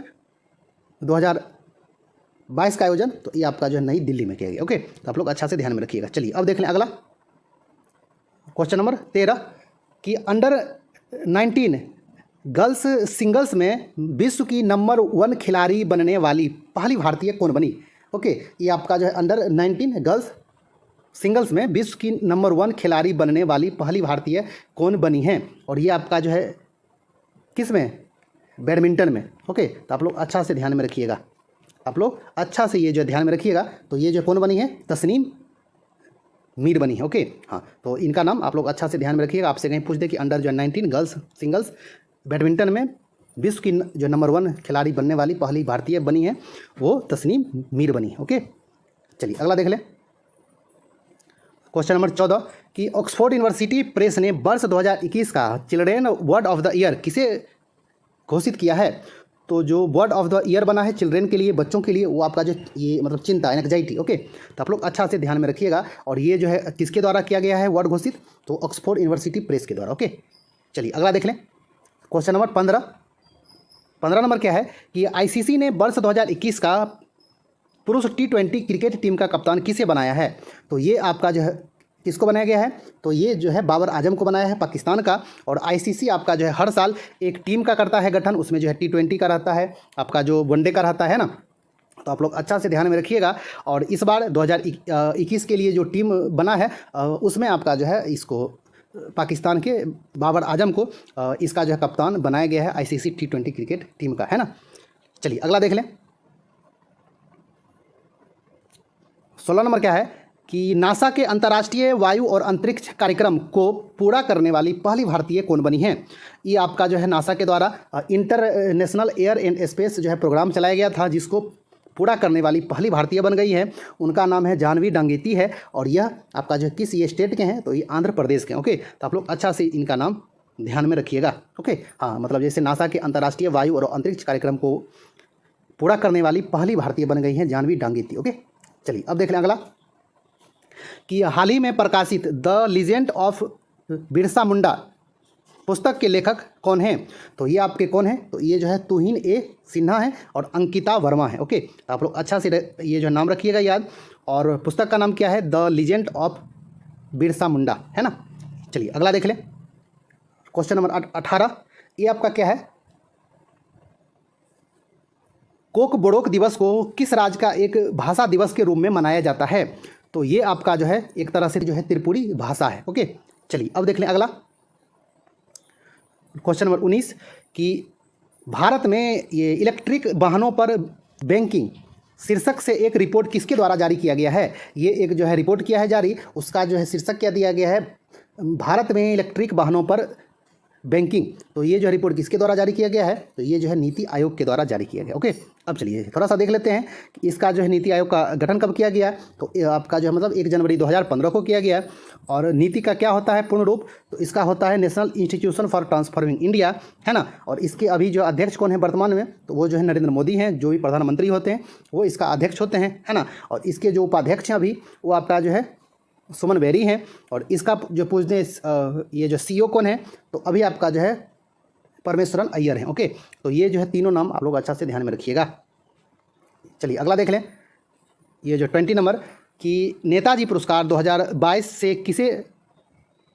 2022 का आयोजन तो ये आपका जो है नई दिल्ली में किया गया। ओके, तो आप लोग अच्छा से ध्यान में रखिएगा। चलिए अब देख लें अगला क्वेश्चन नंबर 13 कि अंडर 19 गर्ल्स सिंगल्स में विश्व की नंबर 1 खिलाड़ी बनने वाली पहली भारतीय कौन बनी। ओके, ये आपका जो है अंडर 19 गर्ल्स सिंगल्स में विश्व की नंबर 1 खिलाड़ी बनने वाली पहली भारतीय कौन बनी है, और ये आपका जो है किस में, बैडमिंटन में। ओके, तो आप लोग अच्छा से ध्यान में रखिएगा। आप लोग अच्छा से ये जो ध्यान में रखिएगा, तो ये जो कौन बनी है, तस्नीम मीर बनी है। ओके, हाँ, तो इनका नाम आप लोग अच्छा से ध्यान में रखिएगा। आपसे कहीं पूछ दे कि अंडर जो 19 गर्ल्स सिंगल्स बैडमिंटन में विश्व की जो नंबर 1 खिलाड़ी बनने वाली पहली भारतीय बनी है वो तस्नीम मीर बनी है। ओके, चलिए अगला देख लें क्वेश्चन नंबर 14 कि ऑक्सफोर्ड यूनिवर्सिटी प्रेस ने वर्ष 2021 का children word of the year किसे घोषित किया है। तो जो वर्ड ऑफ द ईयर बना है चिल्ड्रेन के लिए, बच्चों के लिए, वो आपका जो ये मतलब चिंता एंग्जाइटी। ओके, तो आप लोग अच्छा से ध्यान में रखिएगा। और ये जो है किसके द्वारा किया गया है वर्ड घोषित, तो ऑक्सफोर्ड यूनिवर्सिटी प्रेस के द्वारा। ओके, चलिए अगला देख लें क्वेश्चन नंबर 15 नंबर क्या है कि आईसीसी ने वर्ष 2021 का पुरुष T20 क्रिकेट टीम का कप्तान किसे बनाया है। तो ये आपका जो है किसको बनाया गया है, तो ये जो है बाबर आजम को बनाया है पाकिस्तान का। और आईसीसी आपका जो है हर साल एक टीम का करता है गठन, उसमें जो है T20 का रहता है, आपका जो वनडे का रहता है ना। तो आप लोग अच्छा से ध्यान में रखिएगा। और इस बार 2021 के लिए जो टीम बना है उसमें आपका जो है इसको पाकिस्तान के बाबर आजम को इसका जो है कप्तान बनाया गया है आईसीसी T20 क्रिकेट टीम का, है ना। चलिए अगला देख लें 16 नंबर क्या है कि नासा के अंतर्राष्ट्रीय वायु और अंतरिक्ष कार्यक्रम को पूरा करने वाली पहली भारतीय कौन बनी है। ये आपका जो है नासा के द्वारा इंटरनेशनल एयर एंड स्पेस जो है प्रोग्राम चलाया गया था, जिसको पूरा करने वाली पहली भारतीय बन गई है। उनका नाम है जानवी डांगेती है और यह आपका जो किस ये स्टेट के हैं, तो ये आंध्र प्रदेश के। ओके, तो आप लोग अच्छा से इनका नाम ध्यान में रखिएगा। ओके, हाँ, मतलब जैसे नासा के अंतर्राष्ट्रीय वायु और अंतरिक्ष कार्यक्रम को पूरा करने वाली पहली भारतीय बन गई हैं जानवी डांगेती। ओके, चलिए अब देख लें अगला कि हाल ही में प्रकाशित the legend of Birsa Munda पुस्तक के लेखक कौन हैं। तो ये आपके कौन है, तो ये जो है तुहिन ए सिन्हा है और अंकिता वर्मा है। ओके, तो आप लोग अच्छा से ये जो नाम रखिएगा याद। और पुस्तक का नाम क्या है? The legend of Birsa Munda, है ना। चलिए अगला देख लें। क्वेश्चन नंबर 18, ये आपका क्या है? कोक बोरोक दिवस को किस राज्य का एक भाषा दिवस के रूप में मनाया जाता है? तो ये आपका जो है एक तरह से जो है त्रिपुरी भाषा है। ओके, चलिए अब देख लें अगला क्वेश्चन नंबर 19 कि भारत में ये इलेक्ट्रिक वाहनों पर बैंकिंग शीर्षक से एक रिपोर्ट किसके द्वारा जारी किया गया है? ये एक जो है रिपोर्ट किया है जारी, उसका जो है शीर्षक क्या दिया गया है? भारत में इलेक्ट्रिक वाहनों पर बैंकिंग। तो ये जो रिपोर्ट किसके द्वारा जारी किया गया है? तो ये जो है नीति आयोग के द्वारा जारी किया गया। ओके, अब चलिए थोड़ा सा देख लेते हैं कि इसका जो है नीति आयोग का गठन कब किया गया। तो आपका जो है मतलब 1 जनवरी 2015 को किया गया। और नीति का क्या होता है पूर्ण रूप? तो इसका होता है national institution for transforming India, है ना। और इसके अभी जो अध्यक्ष कौन है वर्तमान में? तो वो जो है नरेंद्र मोदी हैं, जो भी प्रधानमंत्री होते हैं वो इसका अध्यक्ष होते हैं, है ना। और इसके जो उपाध्यक्ष हैं अभी वो आपका जो है सुमन बेरी हैं। और इसका जो पूछते हैं ये जो CEO कौन है? तो अभी आपका जो है परमेश्वरन अय्यर हैं। ओके, तो ये जो है तीनों नाम आप लोग अच्छा से ध्यान में रखिएगा। चलिए अगला देख लें। ये जो 20 नंबर कि नेताजी पुरस्कार 2022 से किसे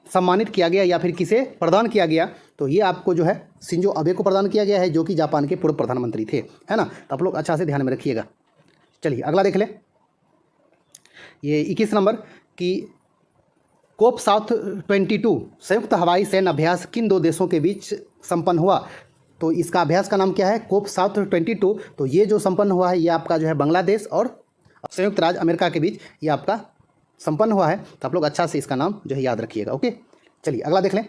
सम्मानित किया गया या फिर किसे प्रदान किया गया? तो ये आपको जो है शिंजो अबे को प्रदान किया गया है, जो कि जापान के पूर्व प्रधानमंत्री थे, है ना। तो आप लोग अच्छा से ध्यान में रखिएगा। चलिए अगला देख लें। ये 21 नंबर कि कोप साउथ 22 संयुक्त हवाई सैन्य अभ्यास किन 2 देशों के बीच संपन्न हुआ? तो इसका अभ्यास का नाम क्या है? कोप साउथ 22। तो ये जो संपन्न हुआ है ये आपका जो है बांग्लादेश और संयुक्त राज्य अमेरिका के बीच ये आपका संपन्न हुआ है। तो आप लोग अच्छा से इसका नाम जो है याद रखिएगा। ओके, चलिए अगला देख लें।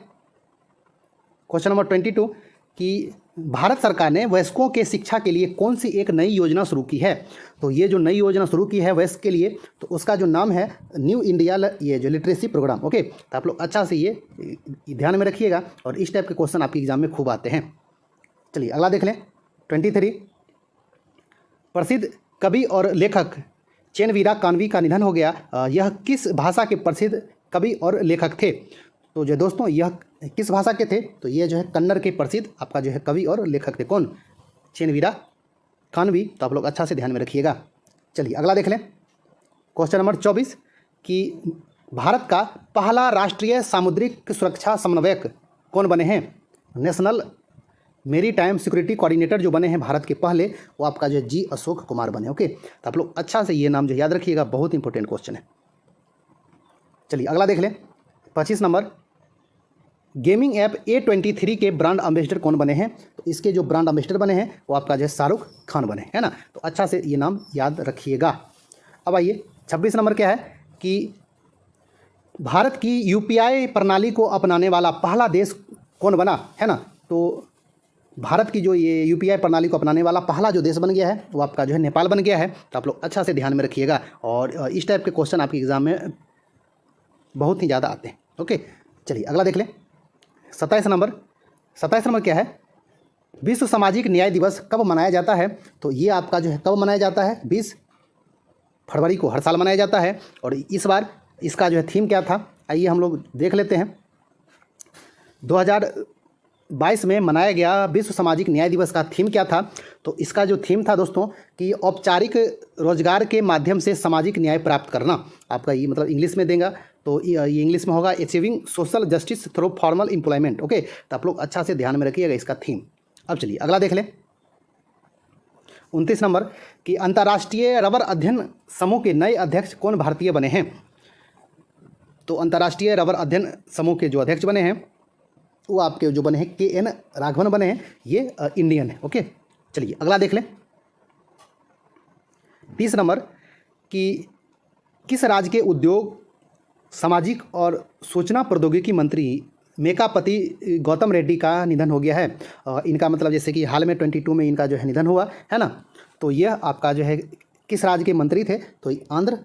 क्वेश्चन नंबर 22 कि भारत सरकार ने वयस्कों के शिक्षा के लिए कौन सी एक नई योजना शुरू की है? तो ये जो नई योजना शुरू की है वयस्क के लिए, तो उसका जो नाम है न्यू इंडिया ये जो लिटरेसी प्रोग्राम। ओके, तो आप लोग अच्छा से ये ध्यान में रखिएगा और इस टाइप के क्वेश्चन आपके एग्जाम में खूब आते हैं। चलिए अगला देख लें। 23 प्रसिद्ध कवि और लेखक चेनवीरा कानवी का निधन हो गया। यह किस भाषा के प्रसिद्ध कवि और लेखक थे? तो जो दोस्तों यह किस भाषा के थे? तो ये जो है कन्नड़ के प्रसिद्ध आपका जो है कवि और लेखक थे। कौन? चेनवीरा कानवी। तो आप लोग अच्छा से ध्यान में रखिएगा। चलिए अगला देख लें। क्वेश्चन नंबर 24 कि भारत का पहला राष्ट्रीय सामुद्रिक सुरक्षा समन्वयक कौन बने हैं? नेशनल मेरी टाइम सिक्योरिटी कोऑर्डिनेटर जो बने हैं भारत के पहले, वो आपका जो है जी अशोक कुमार बने। ओके, तो आप लोग अच्छा से ये नाम जो याद रखिएगा, बहुत इंपॉर्टेंट क्वेश्चन है। चलिए अगला देख लें। 25 नंबर गेमिंग ऐप A23 के ब्रांड एम्बेसडर कौन बने हैं? तो इसके जो ब्रांड एम्बेसडर बने हैं वो आपका जो है शाहरुख खान बने, है ना। तो अच्छा से ये नाम याद रखिएगा। अब आइए 26 नंबर क्या है कि भारत की UPI प्रणाली को अपनाने वाला पहला देश कौन बना, है ना। तो भारत की जो ये UPI प्रणाली को अपनाने वाला पहला जो देश बन गया है वो आपका जो है नेपाल बन गया है। तो आप लोग अच्छा से ध्यान में रखिएगा और इस टाइप के क्वेश्चन आपके एग्जाम में बहुत ही ज़्यादा आते हैं। ओके, चलिए अगला देख लें। 27 नंबर क्या है? विश्व सामाजिक न्याय दिवस कब मनाया जाता है? तो ये आपका जो है कब मनाया जाता है? 20 फरवरी को हर साल मनाया जाता है। और इस बार इसका जो है थीम क्या था, आइए हम लोग देख लेते हैं। 2022 में मनाया गया विश्व सामाजिक न्याय दिवस का थीम क्या था? तो इसका जो थीम था दोस्तों कि औपचारिक रोजगार के माध्यम से सामाजिक न्याय प्राप्त करना। आपका ये मतलब इंग्लिश में देगा तो ये इंग्लिश में होगा achieving social justice through formal employment. Okay, तो आप लोग अच्छा से ध्यान में रखिएगा इसका थीम। अब चलिए अगला देख लें। 29 नंबर कि अंतर्राष्ट्रीय रबर अध्ययन समूह के नए अध्यक्ष कौन भारतीय बने हैं? तो अंतर्राष्ट्रीय रबर अध्ययन समूह के जो अध्यक्ष बने हैं वो आपके जो बने हैं KN राघवन बने हैं, ये इंडियन है। ओके, चलिए अगला देख लें। 30 नंबर कि किस राज्य के उद्योग सामाजिक और सूचना प्रौद्योगिकी मंत्री मेकापति गौतम रेड्डी का निधन हो गया है? इनका मतलब जैसे कि हाल में 22 में इनका जो है निधन हुआ है ना। तो यह आपका जो है किस राज्य के मंत्री थे? तो आंध्र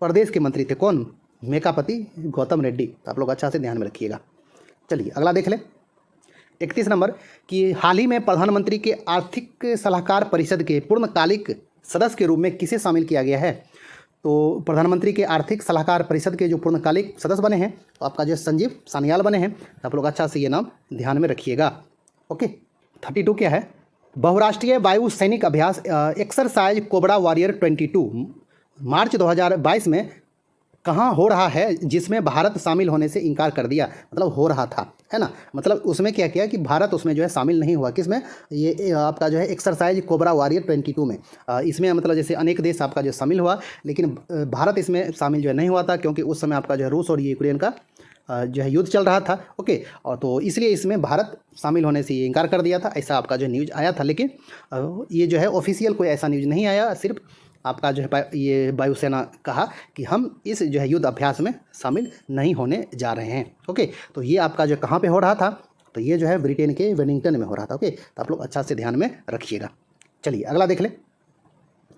प्रदेश के मंत्री थे। कौन? मेकापति गौतम रेड्डी। तो आप लोग अच्छा से ध्यान में रखिएगा। चलिए अगला देख लें। 31 नंबर कि हाल ही में प्रधानमंत्री के आर्थिक सलाहकार परिषद के पूर्णकालिक सदस्य के रूप में किसे शामिल किया गया है? तो प्रधानमंत्री के आर्थिक सलाहकार परिषद के जो पूर्णकालिक सदस्य बने हैं तो आपका जो संजीव सान्याल बने हैं। तो आप लोग अच्छा से ये नाम ध्यान में रखिएगा। ओके, 32 क्या है? बहुराष्ट्रीय वायु सैनिक अभ्यास एक्सरसाइज कोबरा वॉरियर 22 मार्च 2022 में कहाँ हो रहा है जिसमें भारत शामिल होने से इनकार कर दिया, मतलब हो रहा था, है ना। मतलब उसमें क्या किया कि भारत उसमें जो है शामिल नहीं हुआ। किसमें? ये आपका जो है एक्सरसाइज कोबरा वॉरियर 22 में। इसमें मतलब जैसे अनेक देश आपका जो शामिल हुआ, लेकिन भारत इसमें शामिल जो है नहीं हुआ था, क्योंकि उस समय आपका जो है रूस और यूक्रेन का जो है युद्ध चल रहा था। ओके, और तो इसलिए इसमें भारत शामिल होने से ये इनकार कर दिया था, ऐसा आपका जो न्यूज़ आया था। लेकिन ये जो है ऑफिशियल कोई ऐसा न्यूज़ नहीं आया, सिर्फ आपका जो है ये वायुसेना कहा कि हम इस जो है युद्ध अभ्यास में शामिल नहीं होने जा रहे हैं। ओके, तो ये आपका जो कहाँ पे हो रहा था, तो ये जो है ब्रिटेन के वेलिंगटन में हो रहा था। ओके, तो आप लोग अच्छा से ध्यान में रखिएगा। चलिए अगला देख ले।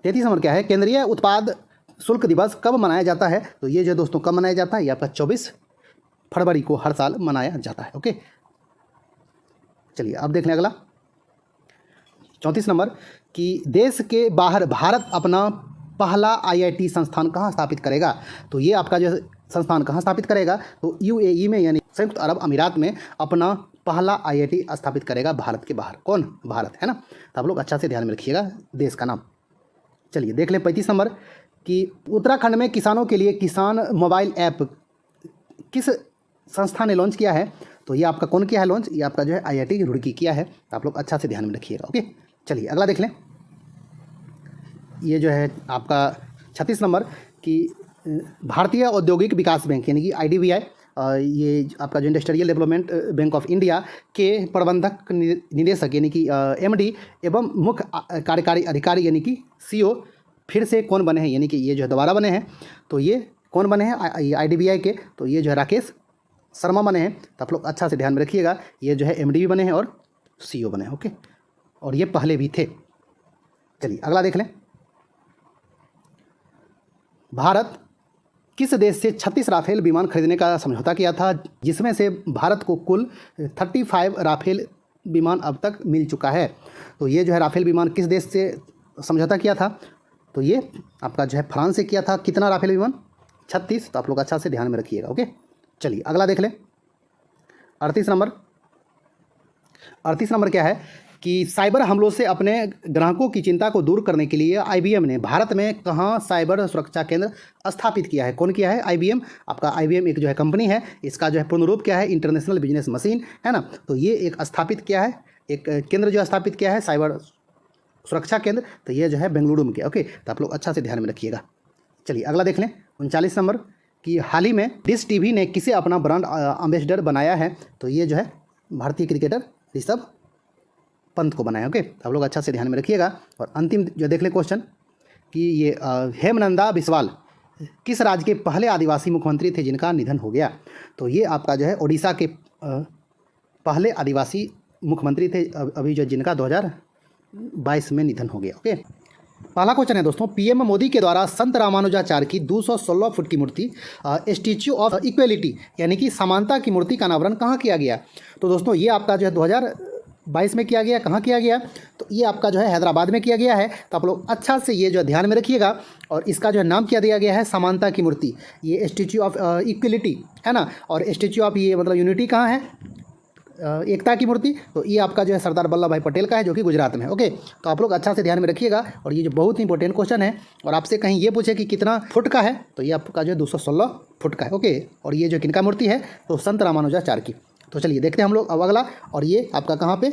33 नंबर क्या है? केंद्रीय उत्पाद शुल्क दिवस कब मनाया जाता है? तो ये जो दोस्तों कब मनाया जाता है? ये आपका 24 फरवरी को हर साल मनाया जाता है। ओके, चलिए अब देख लें अगला 34 नंबर कि देश के बाहर भारत अपना पहला आईआईटी संस्थान कहाँ स्थापित करेगा? तो ये आपका जो संस्थान कहाँ स्थापित करेगा? तो यूएई में, यानी संयुक्त अरब अमीरात में अपना पहला आईआईटी स्थापित करेगा भारत के बाहर। कौन? भारत, है ना। तो आप लोग अच्छा से ध्यान में रखिएगा देश का नाम। चलिए देख लें 35 नंबर कि उत्तराखंड में किसानों के लिए किसान मोबाइल ऐप किस संस्था ने लॉन्च किया है? तो ये आपका कौन किया है लॉन्च? ये आपका जो है आईआईटी रुड़की किया है। तो आप लोग अच्छा से ध्यान में रखिएगा। ओके, चलिए अगला देख लें। ये जो है आपका 36 नंबर कि भारतीय औद्योगिक विकास बैंक यानी कि आईडीबीआई, ये आपका जो industrial development bank of India के प्रबंधक निदेशक यानी कि एमडी एवं मुख्य कार्यकारी अधिकारी यानी कि सीईओ फिर से कौन बने हैं? यानी कि ये जो है दोबारा बने हैं। तो ये कौन बने हैं आईडीबीआई के? तो ये जो है राकेश शर्मा बने हैं। तो आप लोग अच्छा से ध्यान में रखिएगा। ये जो है एमडी भी बने हैं और सीईओ बने हैं। ओके, और ये पहले भी थे। चलिए अगला देख लें। भारत किस देश से 36 राफेल विमान खरीदने का समझौता किया था, जिसमें से भारत को कुल 35 राफेल विमान अब तक मिल चुका है? तो ये जो है राफेल विमान किस देश से समझौता किया था? तो ये आपका जो है फ्रांस से किया था। कितना राफेल विमान? 36। तो आप लोग अच्छा से ध्यान में रखिएगा। ओके, चलिए अगला देख लें 38 नंबर। 38 नंबर क्या है कि साइबर हमलों से अपने ग्राहकों की चिंता को दूर करने के लिए आईबीएम ने भारत में कहाँ साइबर सुरक्षा केंद्र स्थापित किया है? कौन किया है? आईबीएम। आपका आईबीएम एक जो है कंपनी है, इसका जो है पूर्ण रूप क्या है? इंटरनेशनल बिजनेस मशीन, है ना। तो ये एक स्थापित किया है, एक केंद्र जो स्थापित किया है साइबर सुरक्षा केंद्र। तो ये जो है बेंगलुरु में किया। ओके, तो आप लोग अच्छा से ध्यान में रखिएगा। चलिए अगला देख लें 39 नंबर कि हाल ही में डिश टीवी ने किसे अपना ब्रांड एम्बेसडर बनाया है? तो ये जो है भारतीय क्रिकेटर ऋषभ पंत को बनाया। ओके, तो आप लोग अच्छा से ध्यान में रखिएगा। और अंतिम जो देख ले क्वेश्चन कि ये हेमनंदा बिस्वाल किस राज्य के पहले आदिवासी मुख्यमंत्री थे जिनका निधन हो गया? तो ये आपका जो है ओडिशा के पहले आदिवासी मुख्यमंत्री थे, अभी जो जिनका 2022 में निधन हो गया। ओके, पहला क्वेश्चन है दोस्तों, पीएम मोदी के द्वारा संत रामानुजाचार्य की 216 फुट की मूर्ति स्टैच्यू ऑफ इक्वेलिटी यानी कि समानता की मूर्ति का अनावरण कहाँ किया गया? तो दोस्तों ये आपका जो है 2022 में किया गया। कहाँ किया गया? तो ये आपका जो है हैदराबाद में किया गया है। तो आप लोग अच्छा से ये जो ध्यान में रखिएगा। और इसका जो है नाम क्या दिया गया है? समानता की मूर्ति। ये स्टैच्यू ऑफ इक्वलिटी है ना, और स्टैच्यू ऑफ ये मतलब यूनिटी कहाँ है? एकता की मूर्ति। तो ये आपका जो है सरदार वल्लभ भाई पटेल का है, जो कि गुजरात में है। ओके, तो आप लोग अच्छा से ध्यान में रखिएगा। और ये जो बहुत ही इंपॉर्टेंट क्वेश्चन है, और आपसे कहीं ये पूछे कि कितना फुट का है, तो ये आपका जो है 216 फुट का है। ओके, और ये जो किनका मूर्ति है? तो संत रामानुजाचार्य की। तो चलिए देखते हैं हम लोग अब अगला। और ये आपका कहाँ पे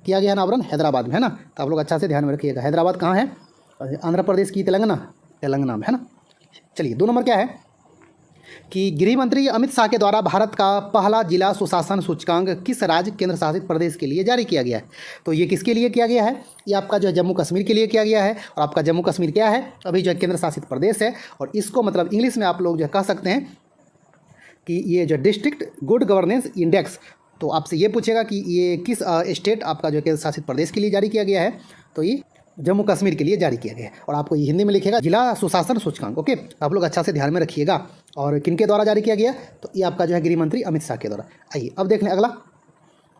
किया गया अनावरण? हैदराबाद में, है ना। तो आप लोग अच्छा से ध्यान में रखिएगा। हैदराबाद कहाँ है? आंध्र प्रदेश की तेलंगाना में, है ना। चलिए 2 नंबर क्या है कि गृह मंत्री अमित शाह के द्वारा भारत का पहला जिला सुशासन सूचकांक किस राज्य केंद्र शासित प्रदेश के लिए जारी किया गया है? तो ये किसके लिए किया गया है? ये आपका जो है जम्मू कश्मीर के लिए किया गया है। और आपका जम्मू कश्मीर क्या है? अभी जो है केंद्र शासित प्रदेश है। और इसको मतलब इंग्लिश में आप लोग जो कह सकते हैं कि ये जो डिस्ट्रिक्ट गुड गवर्नेंस इंडेक्स। तो आपसे ये पूछेगा कि ये किस स्टेट आपका जो केंद्र शासित प्रदेश के लिए जारी किया गया है? तो ये जम्मू कश्मीर के लिए जारी किया गया है। और आपको ये हिंदी में लिखेगा जिला सुशासन सूचकांक। ओके, आप लोग अच्छा से ध्यान में रखिएगा। और किनके द्वारा जारी किया गया? तो ये आपका जो है गृह मंत्री अमित शाह के द्वारा। आइए अब देख लें अगला।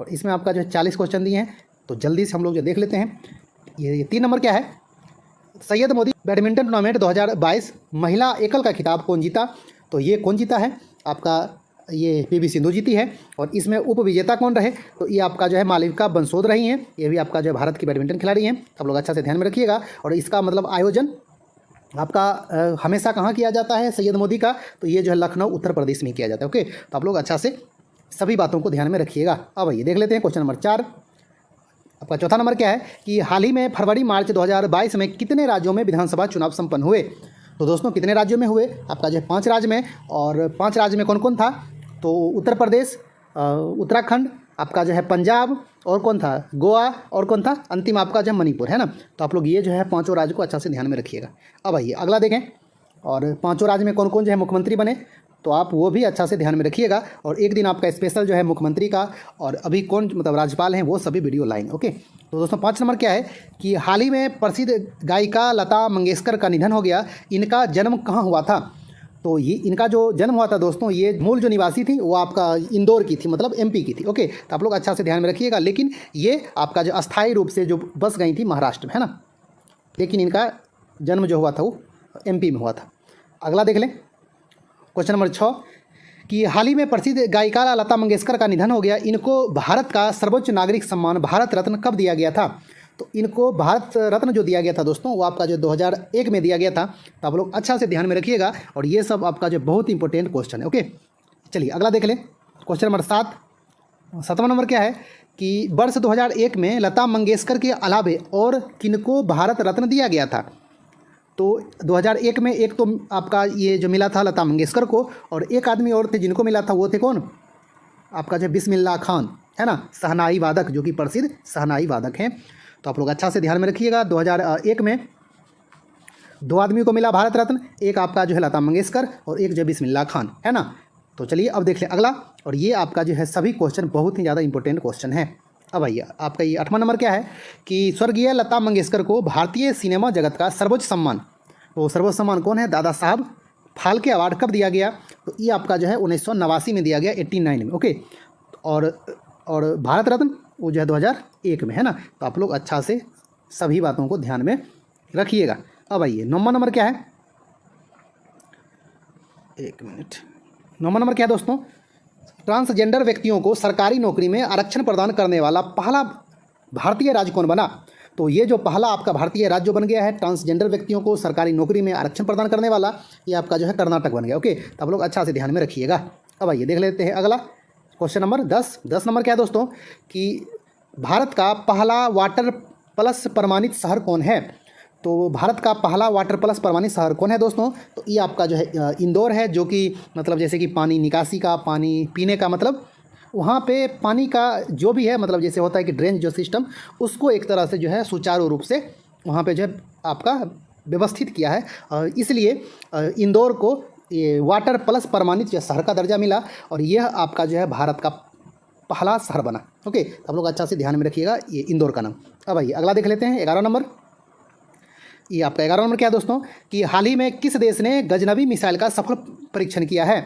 और इसमें आपका जो है 40 क्वेश्चन दिए हैं, तो जल्दी से हम लोग जो देख लेते हैं। ये 3 नंबर क्या है? सैयद मोदी बैडमिंटन टूर्नामेंट 2022 महिला एकल का खिताब कौन जीता? तो ये कौन जीता है? आपका ये पीवी सिंधु जीती है। और इसमें उप विजेता कौन रहे? तो ये आपका जो है मालविका बंसोद रही हैं। ये भी आपका जो है भारत की बैडमिंटन खिलाड़ी हैं। आप लोग अच्छा से ध्यान में रखिएगा। और इसका मतलब आयोजन आपका हमेशा कहाँ किया जाता है सैयद मोदी का, तो ये जो है लखनऊ उत्तर प्रदेश में किया जाता है। ओके, तो आप लोग अच्छा से सभी बातों को ध्यान में रखिएगा। अब आइए देख लेते हैं क्वेश्चन नंबर 4। आपका चौथा नंबर क्या है कि हाल ही में फरवरी मार्च 2022 में कितने राज्यों में विधानसभा चुनाव संपन्न हुए। तो दोस्तों कितने राज्यों में हुए, आपका जो है 5 राज्य में, और 5 राज्य में कौन कौन था, तो उत्तर प्रदेश, उत्तराखंड, आपका जो है पंजाब, और कौन था, गोवा, और कौन था अंतिम आपका जो है मणिपुर, है ना। तो आप लोग ये जो है 5 राज्य को अच्छा से ध्यान में रखिएगा। अब आइए अगला देखें, और 5 राज्य में कौन कौन जो है मुख्यमंत्री बने, तो आप वो भी अच्छा से ध्यान में रखिएगा। और एक दिन आपका स्पेशल जो है मुख्यमंत्री का और अभी कौन मतलब राज्यपाल हैं वो सभी वीडियो लाएंगे। ओके, तो दोस्तों 5 नंबर क्या है कि हाल ही में प्रसिद्ध गायिका लता मंगेशकर का निधन हो गया। इनका जन्म कहाँ हुआ था, तो ये इनका जो जन्म हुआ था दोस्तों, ये मूल जो निवासी थी वो आपका इंदौर की थी, मतलब एमपी की थी। ओके, तो आप लोग अच्छा से ध्यान में रखिएगा। लेकिन ये आपका जो अस्थायी रूप से जो बस गई थी महाराष्ट्र में, है ना, लेकिन इनका जन्म जो हुआ था वो एमपी में हुआ था। अगला देख लें क्वेश्चन नंबर 6 कि हाल ही में प्रसिद्ध गायिका लता मंगेशकर का निधन हो गया। इनको भारत का सर्वोच्च नागरिक सम्मान भारत रत्न कब दिया गया था, तो इनको भारत रत्न जो दिया गया था दोस्तों वो आपका जो 2001 में दिया गया था। तो आप लोग अच्छा से ध्यान में रखिएगा, और ये सब आपका जो बहुत इंपॉर्टेंट क्वेश्चन है। ओके, चलिए अगला देख लें क्वेश्चन नंबर 7वां नंबर क्या है कि वर्ष 2001 में लता मंगेशकर के अलावे और किनको भारत रत्न दिया गया था। तो 2001 में एक तो आपका ये जो मिला था लता मंगेशकर को, और एक आदमी और थे जिनको मिला था, वो थे कौन, आपका जो बिस्मिल्लाह खान, है ना, शहनाई वादक, जो कि प्रसिद्ध शहनाई वादक हैं। तो आप लोग अच्छा से ध्यान में रखिएगा। 2001 में 2 आदमी को मिला भारत रत्न, एक आपका जो है लता मंगेशकर और एक जो बिस्मिल्लाह खान, है ना। तो चलिए अब देख लें अगला, और ये आपका जो है सभी क्वेश्चन बहुत ही ज़्यादा इंपॉर्टेंट क्वेश्चन है। अब आइए आपका ये 8वां नंबर क्या है कि स्वर्गीय लता मंगेशकर को भारतीय सिनेमा जगत का सर्वोच्च सम्मान, वो सर्वोच्च सम्मान कौन है, दादा साहब फाल्के अवार्ड कब दिया गया, तो ये आपका जो है 1989 में दिया गया, 89 में। ओके, और भारत रत्न वो जो है 2001 में, है ना। तो आप लोग अच्छा से सभी बातों को ध्यान में रखिएगा। अब आइए 9वां नंबर क्या है, 1 मिनट, 9वां नंबर क्या है दोस्तों, ट्रांसजेंडर व्यक्तियों को सरकारी नौकरी में आरक्षण प्रदान करने वाला पहला भारतीय राज्य कौन बना। तो ये जो पहला आपका भारतीय राज्य बन गया है ट्रांसजेंडर व्यक्तियों को सरकारी नौकरी में आरक्षण प्रदान करने वाला, ये आपका जो है कर्नाटक बन गया। ओके, तो आप लोग अच्छा से ध्यान में रखिएगा। अब आइए देख लेते हैं अगला क्वेश्चन नंबर 10 नंबर क्या है दोस्तों कि भारत का पहला वाटर प्लस प्रमाणित शहर कौन है। तो भारत का पहला वाटर प्लस प्रमाणित शहर कौन है दोस्तों, तो ये आपका जो है इंदौर है, जो कि मतलब जैसे कि पानी निकासी का, पानी पीने का, मतलब वहाँ पे पानी का जो भी है, मतलब जैसे होता है कि ड्रेन जो सिस्टम, उसको एक तरह से जो है सुचारू रूप से वहाँ पे जो है आपका व्यवस्थित किया है, इसलिए इंदौर को ये वाटर प्लस प्रमाणित जो शहर का दर्जा मिला, और यह आपका जो है भारत का पहला शहर बना। ओके, तो आप लोग अच्छा से ध्यान में रखिएगा ये इंदौर का नाम। अब आइए अगला देख लेते हैं 11 नंबर। ये आपका 11 नंबर क्या है दोस्तों कि हाल ही में किस देश ने गजनवी मिसाइल का सफल परीक्षण किया है।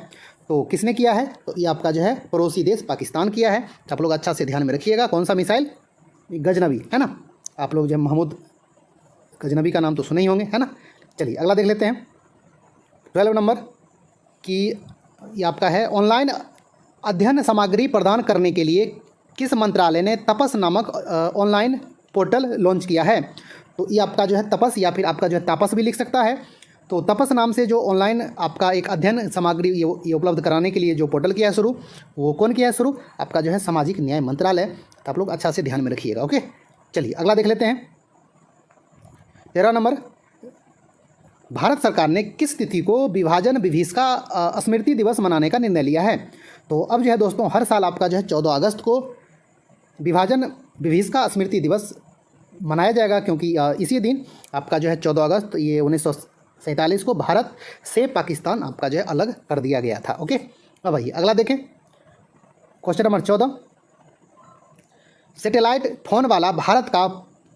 तो किसने किया है, तो ये आपका जो है पड़ोसी देश पाकिस्तान किया है। तो आप लोग अच्छा से ध्यान में रखिएगा, कौन सा मिसाइल, गजनवी, है ना। आप लोग जो महमूद गजनवी का नाम तो सुने ही होंगे, है ना। चलिए अगला देख लेते हैं 12 नंबर कि ये आपका है ऑनलाइन अध्ययन सामग्री प्रदान करने के लिए किस मंत्रालय ने तपस नामक ऑनलाइन पोर्टल लॉन्च किया है। तो ये आपका जो है तपस, या फिर आपका जो है तापस भी लिख सकता है। तो तपस नाम से जो ऑनलाइन आपका एक अध्ययन सामग्री ये उपलब्ध कराने के लिए जो पोर्टल किया है शुरू, वो कौन किया है शुरू, आपका जो है सामाजिक न्याय मंत्रालय। तो आप लोग अच्छा से ध्यान में रखिएगा। ओके, चलिए अगला देख लेते हैं 13 नंबर। भारत सरकार ने किस तिथि को विभाजन विभीषिका स्मृति दिवस मनाने का निर्णय लिया है। तो अब जो है दोस्तों हर साल आपका जो है 14 अगस्त को विभाजन विभीषिका स्मृति दिवस मनाया जाएगा, क्योंकि इसी दिन आपका जो है 14 अगस्त ये 1947 को भारत से पाकिस्तान आपका जो है अलग कर दिया गया था। ओके, अब आइए अगला देखें क्वेश्चन नंबर 14। सैटेलाइट फोन वाला भारत का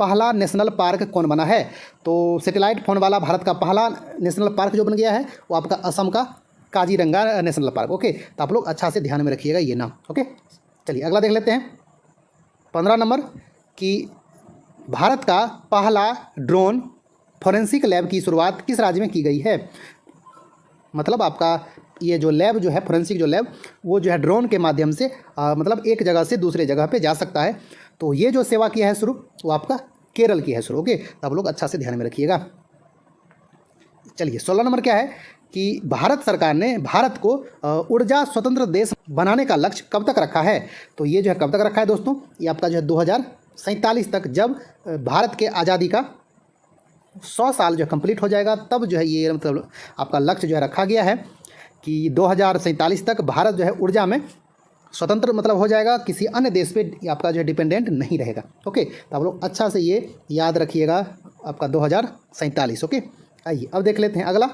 पहला नेशनल पार्क कौन बना है। तो सैटेलाइट फोन वाला भारत का पहला नेशनल पार्क जो बन गया है वो आपका असम का काजीरंगा नेशनल पार्क। ओके, तो आप लोग अच्छा से ध्यान में रखिएगा ये नाम। ओके, चलिए अगला देख लेते हैं 15 नंबर कि भारत का पहला ड्रोन फॉरेंसिक लैब की शुरुआत किस राज्य में की गई है। मतलब आपका ये जो लैब जो है फॉरेंसिक जो लैब, वो जो है ड्रोन के माध्यम से मतलब एक जगह से दूसरे जगह पे जा सकता है। तो ये जो सेवा किया है शुरू वो आपका केरल की है शुरू। ओके, तो आप लोग अच्छा से ध्यान में रखिएगा। चलिए 16 नंबर क्या है कि भारत सरकार ने भारत को ऊर्जा स्वतंत्र देश बनाने का लक्ष्य कब तक रखा है। तो ये जो है कब तक रखा है दोस्तों, ये आपका जो है 2047 तक, जब भारत के आज़ादी का 100 साल जो कंप्लीट हो जाएगा तब जो है ये मतलब आपका लक्ष्य जो है रखा गया है कि 2047 तक भारत जो है ऊर्जा में स्वतंत्र मतलब हो जाएगा, किसी अन्य देश पे आपका जो है डिपेंडेंट नहीं रहेगा। ओके, तो आप लोग अच्छा से ये याद रखिएगा आपका 2047। ओके, आइए अब देख लेते हैं अगला।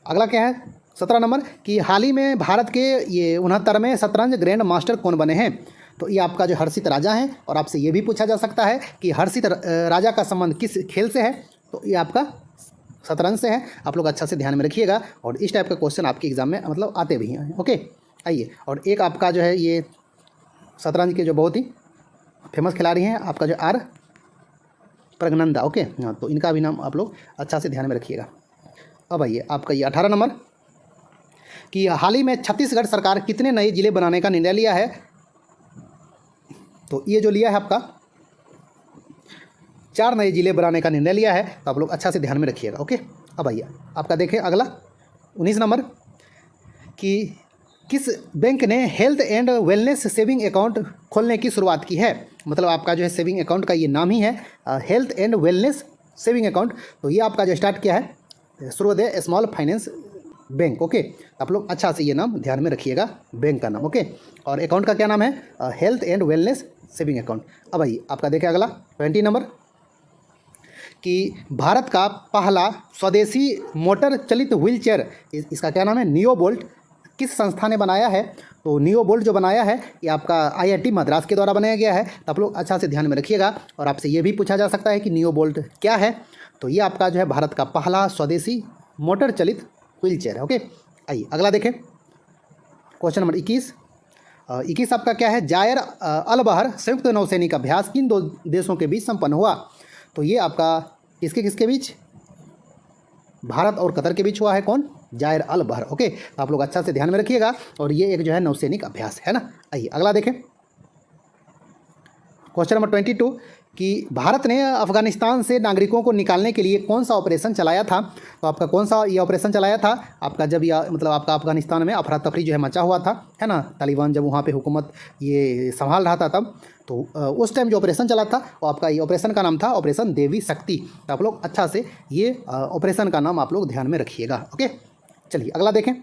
अगला क्या है 17 नंबर कि हाल ही में भारत के ये 69वें शतरंज ग्रैंड मास्टर कौन बने हैं। तो ये आपका जो हर्षित राजा हैं, और आपसे ये भी पूछा जा सकता है कि हर्षित राजा का संबंध किस खेल से है। तो ये आपका शतरंज से है। आप लोग अच्छा से ध्यान में रखिएगा, और इस टाइप का क्वेश्चन आपके एग्जाम में मतलब आते भी हैं। ओके, आइए, और एक आपका जो है ये शतरंज के जो बहुत ही फेमस खिलाड़ी हैं आपका जो आर प्रज्ञानंदा। ओके, हाँ, तो इनका भी नाम आप लोग अच्छा से ध्यान में रखिएगा। अब आइए आपका ये 18 नंबर कि हाल ही में छत्तीसगढ़ सरकार कितने नए जिले बनाने का निर्णय लिया है। तो ये जो लिया है आपका 4 नए जिले बनाने का निर्णय लिया है। तो आप लोग अच्छा से ध्यान में रखिएगा। ओके, अब आइए आपका देखें अगला 19 नंबर कि किस बैंक ने health and wellness saving account खोलने की शुरुआत की है। मतलब आपका जो है सेविंग अकाउंट का ये नाम ही है health and wellness saving account. तो ये आपका जो स्टार्ट किया है सूर्योदय स्मॉल फाइनेंस बैंक। ओके, आप लोग अच्छा से ये नाम ध्यान में रखिएगा, बैंक का नाम। ओके, और अकाउंट का क्या नाम है health and wellness saving account. अब आइए आपका देखें अगला 20 नंबर कि भारत का पहला स्वदेशी मोटर चलित व्हीलचेयर, इसका क्या नाम है नियो बोल्ट, किस संस्था ने बनाया है। तो नियो बोल्ट जो बनाया है ये आपका IIT मद्रास के द्वारा बनाया गया है। तो आप लोग अच्छा से ध्यान में रखिएगा, और आपसे ये भी पूछा जा सकता है कि नियो बोल्ट क्या है। तो ये आपका जो है भारत का पहला स्वदेशी मोटर चलित व्हीलचेयर है। ओके, आइए अगला देखें क्वेश्चन नंबर 21 आपका क्या है जायर अल बहर संयुक्त नौसैनिक अभ्यास किन 2 देशों के बीच संपन्न हुआ। तो ये आपका किसके बीच, भारत और कतर के बीच हुआ है। कौन, जायर अल बहर। ओके, तो आप लोग अच्छा से ध्यान में रखिएगा, और ये एक जो है नौसैनिक अभ्यास है ना। आइए अगला देखें क्वेश्चन नंबर 22 कि भारत ने अफगानिस्तान से नागरिकों को निकालने के लिए कौन सा ऑपरेशन चलाया था। तो आपका कौन सा ये ऑपरेशन चलाया था आपका, जब यह मतलब आपका अफगानिस्तान में अफरा तफरी जो है मचा हुआ था, है ना, तालिबान जब वहाँ पे हुकूमत ये संभाल रहा था तब। तो उस टाइम जो ऑपरेशन चला था वो आपका ये ऑपरेशन का नाम था ऑपरेशन देवी शक्ति। तो आप लोग अच्छा से ये ऑपरेशन का नाम आप लोग ध्यान में रखिएगा। ओके, चलिए अगला देखें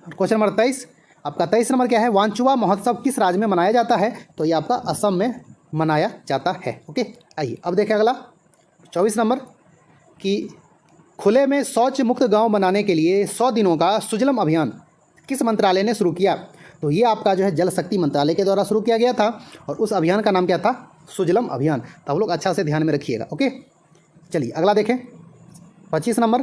क्वेश्चन नंबर 23 आपका 23 नंबर क्या है वांचुआ महोत्सव किस राज्य में मनाया जाता है। तो ये आपका असम में मनाया जाता है। ओके, आइए अब देखें अगला 24 नंबर कि खुले में शौच मुक्त गांव बनाने के लिए 100 दिनों का सुजलम अभियान किस मंत्रालय ने शुरू किया। तो ये आपका जो है जल शक्ति मंत्रालय के द्वारा शुरू किया गया था, और उस अभियान का नाम क्या था सुजलम अभियान। तो आप लोग अच्छा से ध्यान में रखिएगा। ओके, चलिए अगला देखें 25 नंबर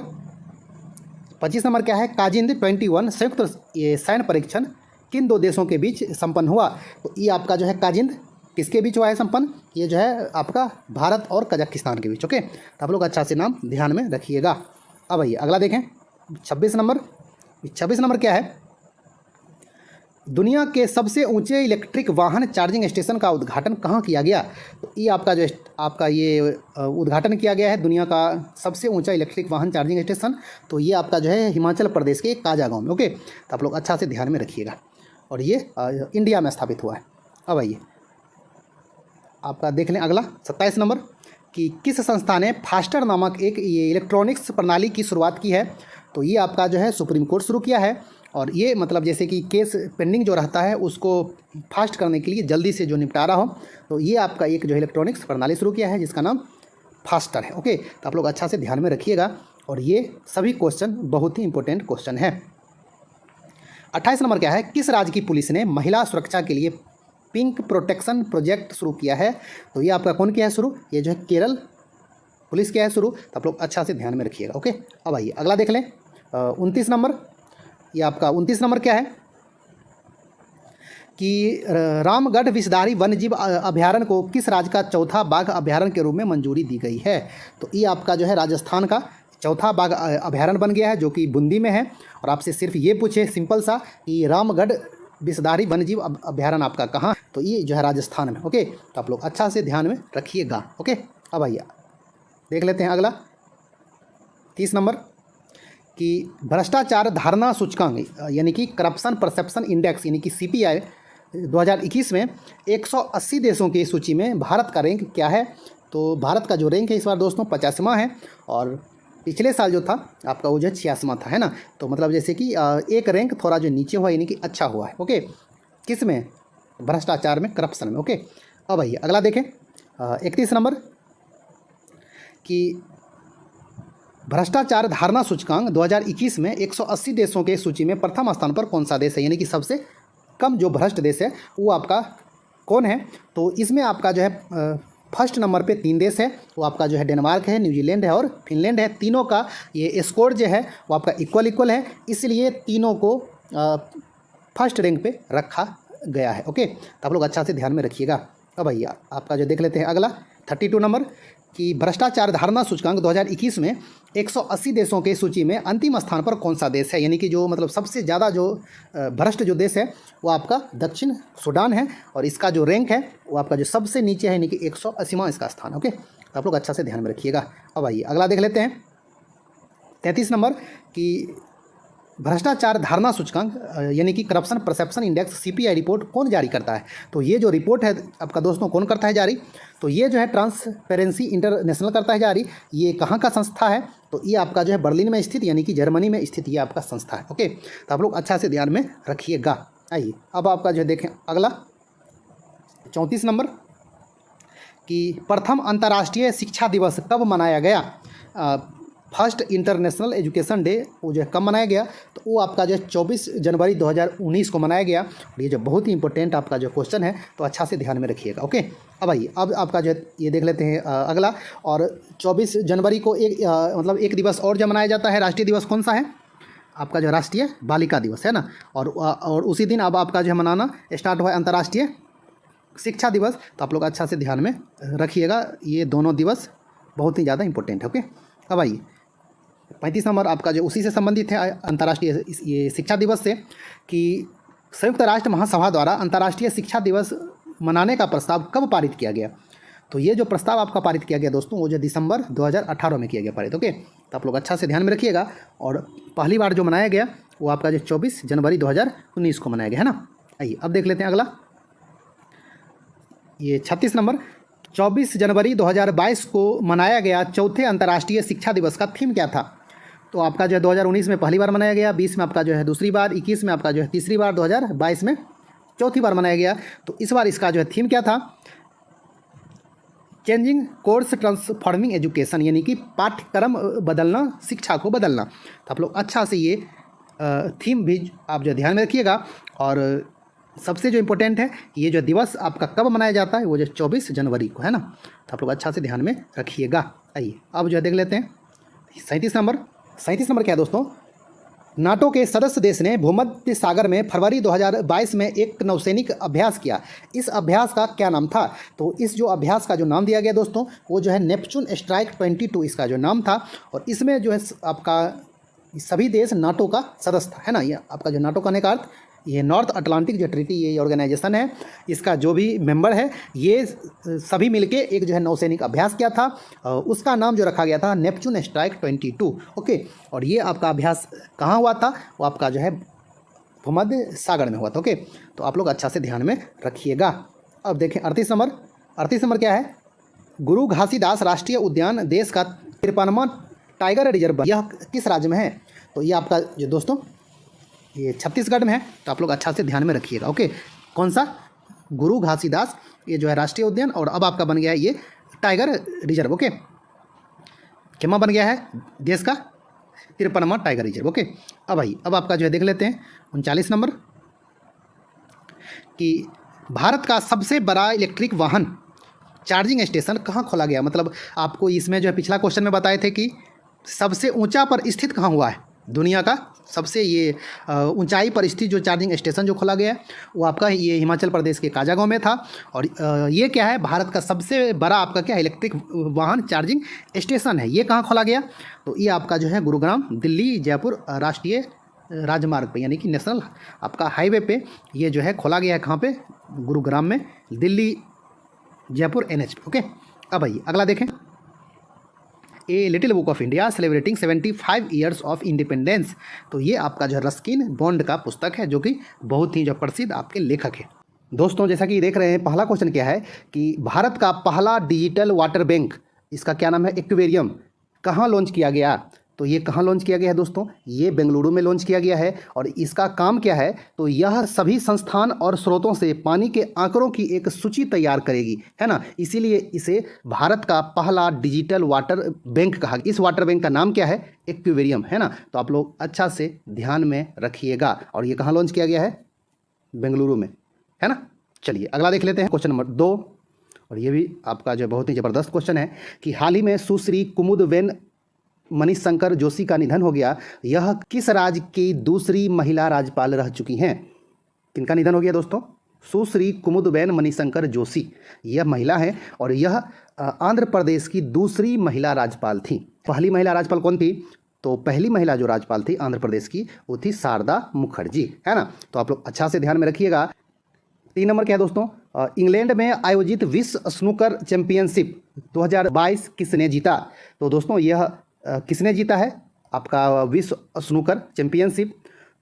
क्या है काजिंद 21 संयुक्त ये सैन्य परीक्षण किन 2 देशों के बीच संपन्न हुआ। तो ये आपका जो है काजिंद किसके बीच हुआ है संपन्न, ये जो है आपका भारत और कजाकिस्तान के बीच। ओके, तो आप लोग अच्छा से नाम ध्यान में रखिएगा। अब आइए अगला देखें 26 नंबर क्या है दुनिया के सबसे ऊंचे इलेक्ट्रिक वाहन चार्जिंग स्टेशन का उद्घाटन कहाँ किया गया। तो ये आपका जो आपका ये उद्घाटन किया गया है दुनिया का सबसे ऊंचा इलेक्ट्रिक वाहन चार्जिंग स्टेशन। तो ये आपका जो है हिमाचल प्रदेश के काजा गाँव में। ओके, तो आप लोग अच्छा से ध्यान में रखिएगा, और ये इंडिया में स्थापित हुआ है। अब आइए आपका देख लें अगला 27 नंबर कि किस संस्था ने फास्टर नामक एक ये इलेक्ट्रॉनिक्स प्रणाली की शुरुआत की है। तो ये आपका जो है सुप्रीम कोर्ट शुरू किया है, और ये मतलब जैसे कि केस पेंडिंग जो रहता है उसको फास्ट करने के लिए जल्दी से जो निपटारा हो, तो ये आपका एक जो इलेक्ट्रॉनिक्स प्रणाली शुरू किया है जिसका नाम फास्टर है। ओके, तो आप लोग अच्छा से ध्यान में रखिएगा, और ये सभी क्वेश्चन बहुत ही इंपॉर्टेंट क्वेश्चन है। 28 नंबर क्या है किस राज्य की पुलिस ने महिला सुरक्षा के लिए पिंक प्रोटेक्शन प्रोजेक्ट शुरू किया है। तो ये आपका कौन किया है शुरू, ये जो है केरल पुलिस किया है शुरू। तो आप लोग अच्छा से ध्यान में रखिएगा। ओके, अब आइए अगला देख लें 29 नंबर। ये आपका 29 नंबर क्या है कि रामगढ़ विषधारी वन्यजीव अभ्यारण्य को किस राज्य का चौथा बाघ अभ्यारण्य के रूप में मंजूरी दी गई है। तो ये आपका जो है राजस्थान का चौथा बाघ अभ्यारण्य बन गया है, जो कि बूंदी में है। और आपसे सिर्फ ये पूछे सिंपल सा कि रामगढ़ विषधारी वन्यजीव अभ्यारण्य आपका कहाँ, तो ये जो है राजस्थान में। ओके, तो आप लोग अच्छा से ध्यान में रखिएगा। ओके, अब आइए देख लेते हैं अगला 30 नंबर कि भ्रष्टाचार धारणा सूचकांक यानी कि करप्शन परसेप्शन इंडेक्स यानी कि CPI 2021 में 180 देशों की सूची में भारत का रैंक क्या है। तो भारत का जो रैंक है इस बार दोस्तों 50वां है और पिछले साल जो था आपका वो जो 86वां था, है ना। तो मतलब जैसे कि एक रैंक थोड़ा जो नीचे हुआ यानी कि अच्छा हुआ है। ओके, किस में? भ्रष्टाचार में, करप्शन में। ओके, अब आइए अगला देखें 31 नंबर कि भ्रष्टाचार धारणा सूचकांक 2021 में 180 देशों के सूची में प्रथम स्थान पर कौन सा देश है, यानी कि सबसे कम जो भ्रष्ट देश है वो आपका कौन है। तो इसमें आपका जो है फर्स्ट नंबर पे 3 देश है, वो आपका जो है डेनमार्क है, न्यूजीलैंड है और फिनलैंड है। तीनों का ये स्कोर जो है वो आपका इक्वल है, इसलिए तीनों को फर्स्ट रैंक पे रखा गया है। ओके, तो आप लोग अच्छा से ध्यान में रखिएगा। अब भैया आपका जो देख लेते हैं अगला 32 नंबर कि भ्रष्टाचार धारणा सूचकांक 2021 में 180 देशों के सूची में अंतिम स्थान पर कौन सा देश है, यानी कि जो मतलब सबसे ज़्यादा जो भ्रष्ट जो देश है वो आपका दक्षिण सूडान है और इसका जो रैंक है वो आपका जो सबसे नीचे है यानी कि 180वां इसका स्थान। ओके, तो आप लोग अच्छा से ध्यान में रखिएगा। अब आइए अगला देख लेते हैं 33 नंबर कि भ्रष्टाचार धारणा सूचकांक यानी कि corruption perception index CPI report कौन जारी करता है। तो ये जो रिपोर्ट है आपका दोस्तों कौन करता है जारी, तो ये जो है ट्रांसपेरेंसी इंटरनेशनल करता है जारी। ये कहाँ का संस्था है, तो ये आपका जो है बर्लिन में स्थित यानी कि जर्मनी में स्थित ये आपका संस्था है। ओके, तो आप लोग अच्छा से ध्यान में रखिएगा। आइए अब आपका जो है देखें अगला 34 नंबर कि प्रथम अंतर्राष्ट्रीय शिक्षा दिवस कब मनाया गया। फर्स्ट इंटरनेशनल एजुकेशन डे वो जो है कब मनाया गया, तो वो आपका जो है 24 जनवरी 2019 को मनाया गया। और ये जो बहुत ही इंपॉर्टेंट आपका जो क्वेश्चन है तो अच्छा से ध्यान में रखिएगा। ओके, अब आइए अब आपका जो है ये देख लेते हैं अगला। और 24 जनवरी को मतलब एक दिवस और जो मनाया जाता है, राष्ट्रीय दिवस कौन सा है आपका जो राष्ट्रीय बालिका दिवस है ना। और उसी दिन अब आपका जो है मनाना स्टार्ट हुआ है अंतर्राष्ट्रीय शिक्षा दिवस। तो आप लोग अच्छा से ध्यान में रखिएगा, ये दोनों दिवस बहुत ही ज़्यादा इंपॉर्टेंट है। ओके, अब आइए 35 नंबर आपका जो उसी से संबंधित है अंतर्राष्ट्रीय ये शिक्षा दिवस से कि संयुक्त राष्ट्र महासभा द्वारा अंतर्राष्ट्रीय शिक्षा दिवस मनाने का प्रस्ताव कब पारित किया गया। तो ये जो प्रस्ताव आपका पारित किया गया दोस्तों वो जो दिसंबर 2018 में किया गया पारित। ओके, तो आप लोग अच्छा से ध्यान में रखिएगा। और पहली बार जो मनाया गया वो आपका जो 24 जनवरी 2019 को मनाया गया है ना। आइए अब देख लेते हैं अगला ये 36 नंबर 24 जनवरी 2022 को मनाया गया चौथे अंतर्राष्ट्रीय शिक्षा दिवस का थीम क्या था। तो आपका जो है 2019 में पहली बार मनाया गया, 20 में आपका जो है दूसरी बार, 21 में आपका जो है तीसरी बार, 2022 में चौथी बार मनाया गया। तो इस बार इसका जो है थीम क्या था, चेंजिंग कोर्स ट्रांसफॉर्मिंग एजुकेशन, यानी कि पाठ्यक्रम बदलना, शिक्षा को बदलना। तो आप लोग अच्छा से ये थीम भी आप जो ध्यान में रखिएगा। और सबसे जो इम्पोर्टेंट है ये जो दिवस आपका कब मनाया जाता है वो जो 24 जनवरी को है ना। तो आप लोग अच्छा से ध्यान में रखिएगा। आइए अब जो है देख लेते हैं 37 नंबर। 37 नंबर क्या है दोस्तों, नाटो के सदस्य देश ने भूमध्य सागर में फरवरी 2022 में एक नौसैनिक अभ्यास किया। इस अभ्यास का क्या नाम था। तो इस जो अभ्यास का जो नाम दिया गया दोस्तों वो जो है नेपच्यून स्ट्राइक 22 इसका जो नाम था। और इसमें जो है आपका सभी देश नाटो का सदस्य था, है ना। ये आपका जो नाटो कहने का अर्थ ये नॉर्थ अटलांटिक जो ट्रीटी ये ऑर्गेनाइजेशन है इसका जो भी मेंबर है ये सभी मिलके एक जो है नौसैनिक अभ्यास किया था। उसका नाम जो रखा गया था नेपच्यून स्ट्राइक 22। ओके, और ये आपका अभ्यास कहाँ हुआ था, वो आपका जो है भूमध्य सागर में हुआ था। ओके, तो आप लोग अच्छा से ध्यान में रखिएगा। अब देखें 38 नंबर। 38 नंबर क्या है, गुरु घासीदास राष्ट्रीय उद्यान देश का 53वां टाइगर रिजर्व यह किस राज्य में है। तो ये आपका जो दोस्तों ये छत्तीसगढ़ में है। तो आप लोग अच्छा से ध्यान में रखिएगा। ओके, कौन सा, गुरु घासीदास ये जो है राष्ट्रीय उद्यान और अब आपका बन गया है ये टाइगर रिजर्व। ओके, क्षमा बन गया है देश का 53वां टाइगर रिजर्व। ओके, अब आइए अब आपका जो है देख लेते हैं 39 नंबर कि भारत का सबसे बड़ा इलेक्ट्रिक वाहन चार्जिंग स्टेशन कहाँ खोला गया। मतलब आपको इसमें जो है पिछला क्वेश्चन में बताए थे कि सबसे ऊंचा पर स्थित कहाँ हुआ है, दुनिया का सबसे ये ऊंचाई पर स्थित जो चार्जिंग स्टेशन जो खोला गया है वो आपका ये हिमाचल प्रदेश के काजागांव में था। और ये क्या है, भारत का सबसे बड़ा आपका क्या इलेक्ट्रिक वाहन चार्जिंग स्टेशन है। ये कहाँ खोला गया, तो ये आपका जो है गुरुग्राम दिल्ली जयपुर राष्ट्रीय राजमार्ग पे यानी कि नेशनल आपका हाईवे पे ये जो है खोला गया है। कहाँ पे, गुरुग्राम में, दिल्ली जयपुर NH पे। ओके, अब आइए अगला देखें a little book of India celebrating 75 years of independence. तो ये आपका जो रस्किन बॉन्ड का पुस्तक है, जो कि बहुत ही जो प्रसिद्ध आपके लेखक है। दोस्तों जैसा कि देख रहे हैं, पहला क्वेश्चन क्या है कि भारत का पहला डिजिटल वाटर बैंक, इसका क्या नाम है, एक्वेरियम, कहाँ लॉन्च किया गया। तो ये कहाँ लॉन्च किया गया है दोस्तों, ये बेंगलुरु में लॉन्च किया गया है। और इसका काम क्या है, तो यह सभी संस्थान और स्रोतों से पानी के आंकड़ों की एक सूची तैयार करेगी, है ना। इसीलिए इसे भारत का पहला डिजिटल वाटर बैंक कहा। इस वाटर बैंक का नाम क्या है, एक्वेरियम, है ना। तो आप लोग अच्छा से ध्यान में रखिएगा। और ये कहाँ लॉन्च किया गया है, बेंगलुरु में, है ना। चलिए अगला देख लेते हैं, क्वेश्चन नंबर 2। और ये भी आपका जो बहुत ही ज़बरदस्त क्वेश्चन है कि हाल ही में सुश्री कुमुदवेन मणिशंकर जोशी का निधन हो गया। यह किस राज्य की दूसरी महिला राज्यपाल रह चुकी हैं। किनका निधन हो गया दोस्तों, सुश्री कुमुदवेन मणिशंकर जोशी, यह महिला है और यह आंध्र प्रदेश की दूसरी महिला राज्यपाल थी। पहली महिला राज्यपाल कौन थी, तो पहली महिला जो राज्यपाल थी आंध्र प्रदेश की, वो थी शारदा मुखर्जी, है ना। तो आप लोग अच्छा से ध्यान में रखिएगा। 3 नंबर क्या है दोस्तों, इंग्लैंड में आयोजित विश्व स्नूकर चैंपियनशिप 2022 किसने जीता। तो दोस्तों यह किसने जीता है, आपका विश्व स्नूकर चैंपियनशिप।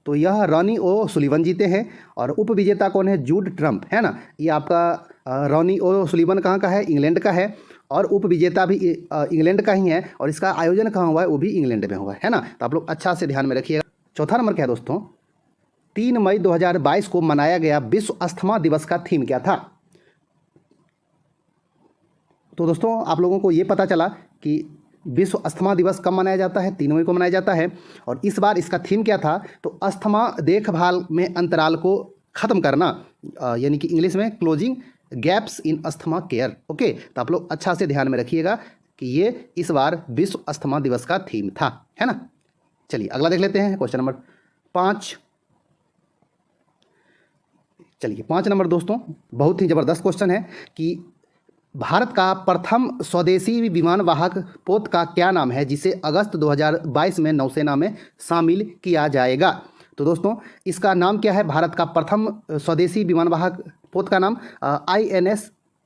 तो यह रॉनी ओ सुलिवन जीते हैं। और उप विजेता कौन है, जूड ट्रम्प, है ना। ये आपका रॉनी ओ सुलिवन कहाँ का है, इंग्लैंड का है। और उप विजेता भी इंग्लैंड का ही है। और इसका आयोजन कहाँ हुआ है, वो भी इंग्लैंड में हुआ है ना। तो आप लोग अच्छा से ध्यान में रखिएगा। चौथा नंबर क्या है दोस्तों, 3 मई 2022 को मनाया गया विश्व अस्थमा दिवस का थीम क्या था। तो दोस्तों आप लोगों को ये पता चला कि विश्व अस्थमा दिवस कब मनाया जाता है, 3 मई को मनाया जाता है। और इस बार इसका थीम क्या था, तो अस्थमा देखभाल में अंतराल को ख़त्म करना, यानी कि इंग्लिश में closing gaps in asthma care. Okay, तो आप लोग अच्छा से ध्यान में रखिएगा कि ये इस बार विश्व अस्थमा दिवस का थीम था, है ना। चलिए अगला देख लेते हैं, क्वेश्चन नंबर 5। चलिए 5 नंबर दोस्तों बहुत ही ज़बरदस्त क्वेश्चन है कि भारत का प्रथम स्वदेशी विमान वाहक पोत का क्या नाम है, जिसे अगस्त 2022 में नौसेना में शामिल किया जाएगा। तो दोस्तों इसका नाम क्या है, भारत का प्रथम स्वदेशी विमान वाहक पोत का नाम INS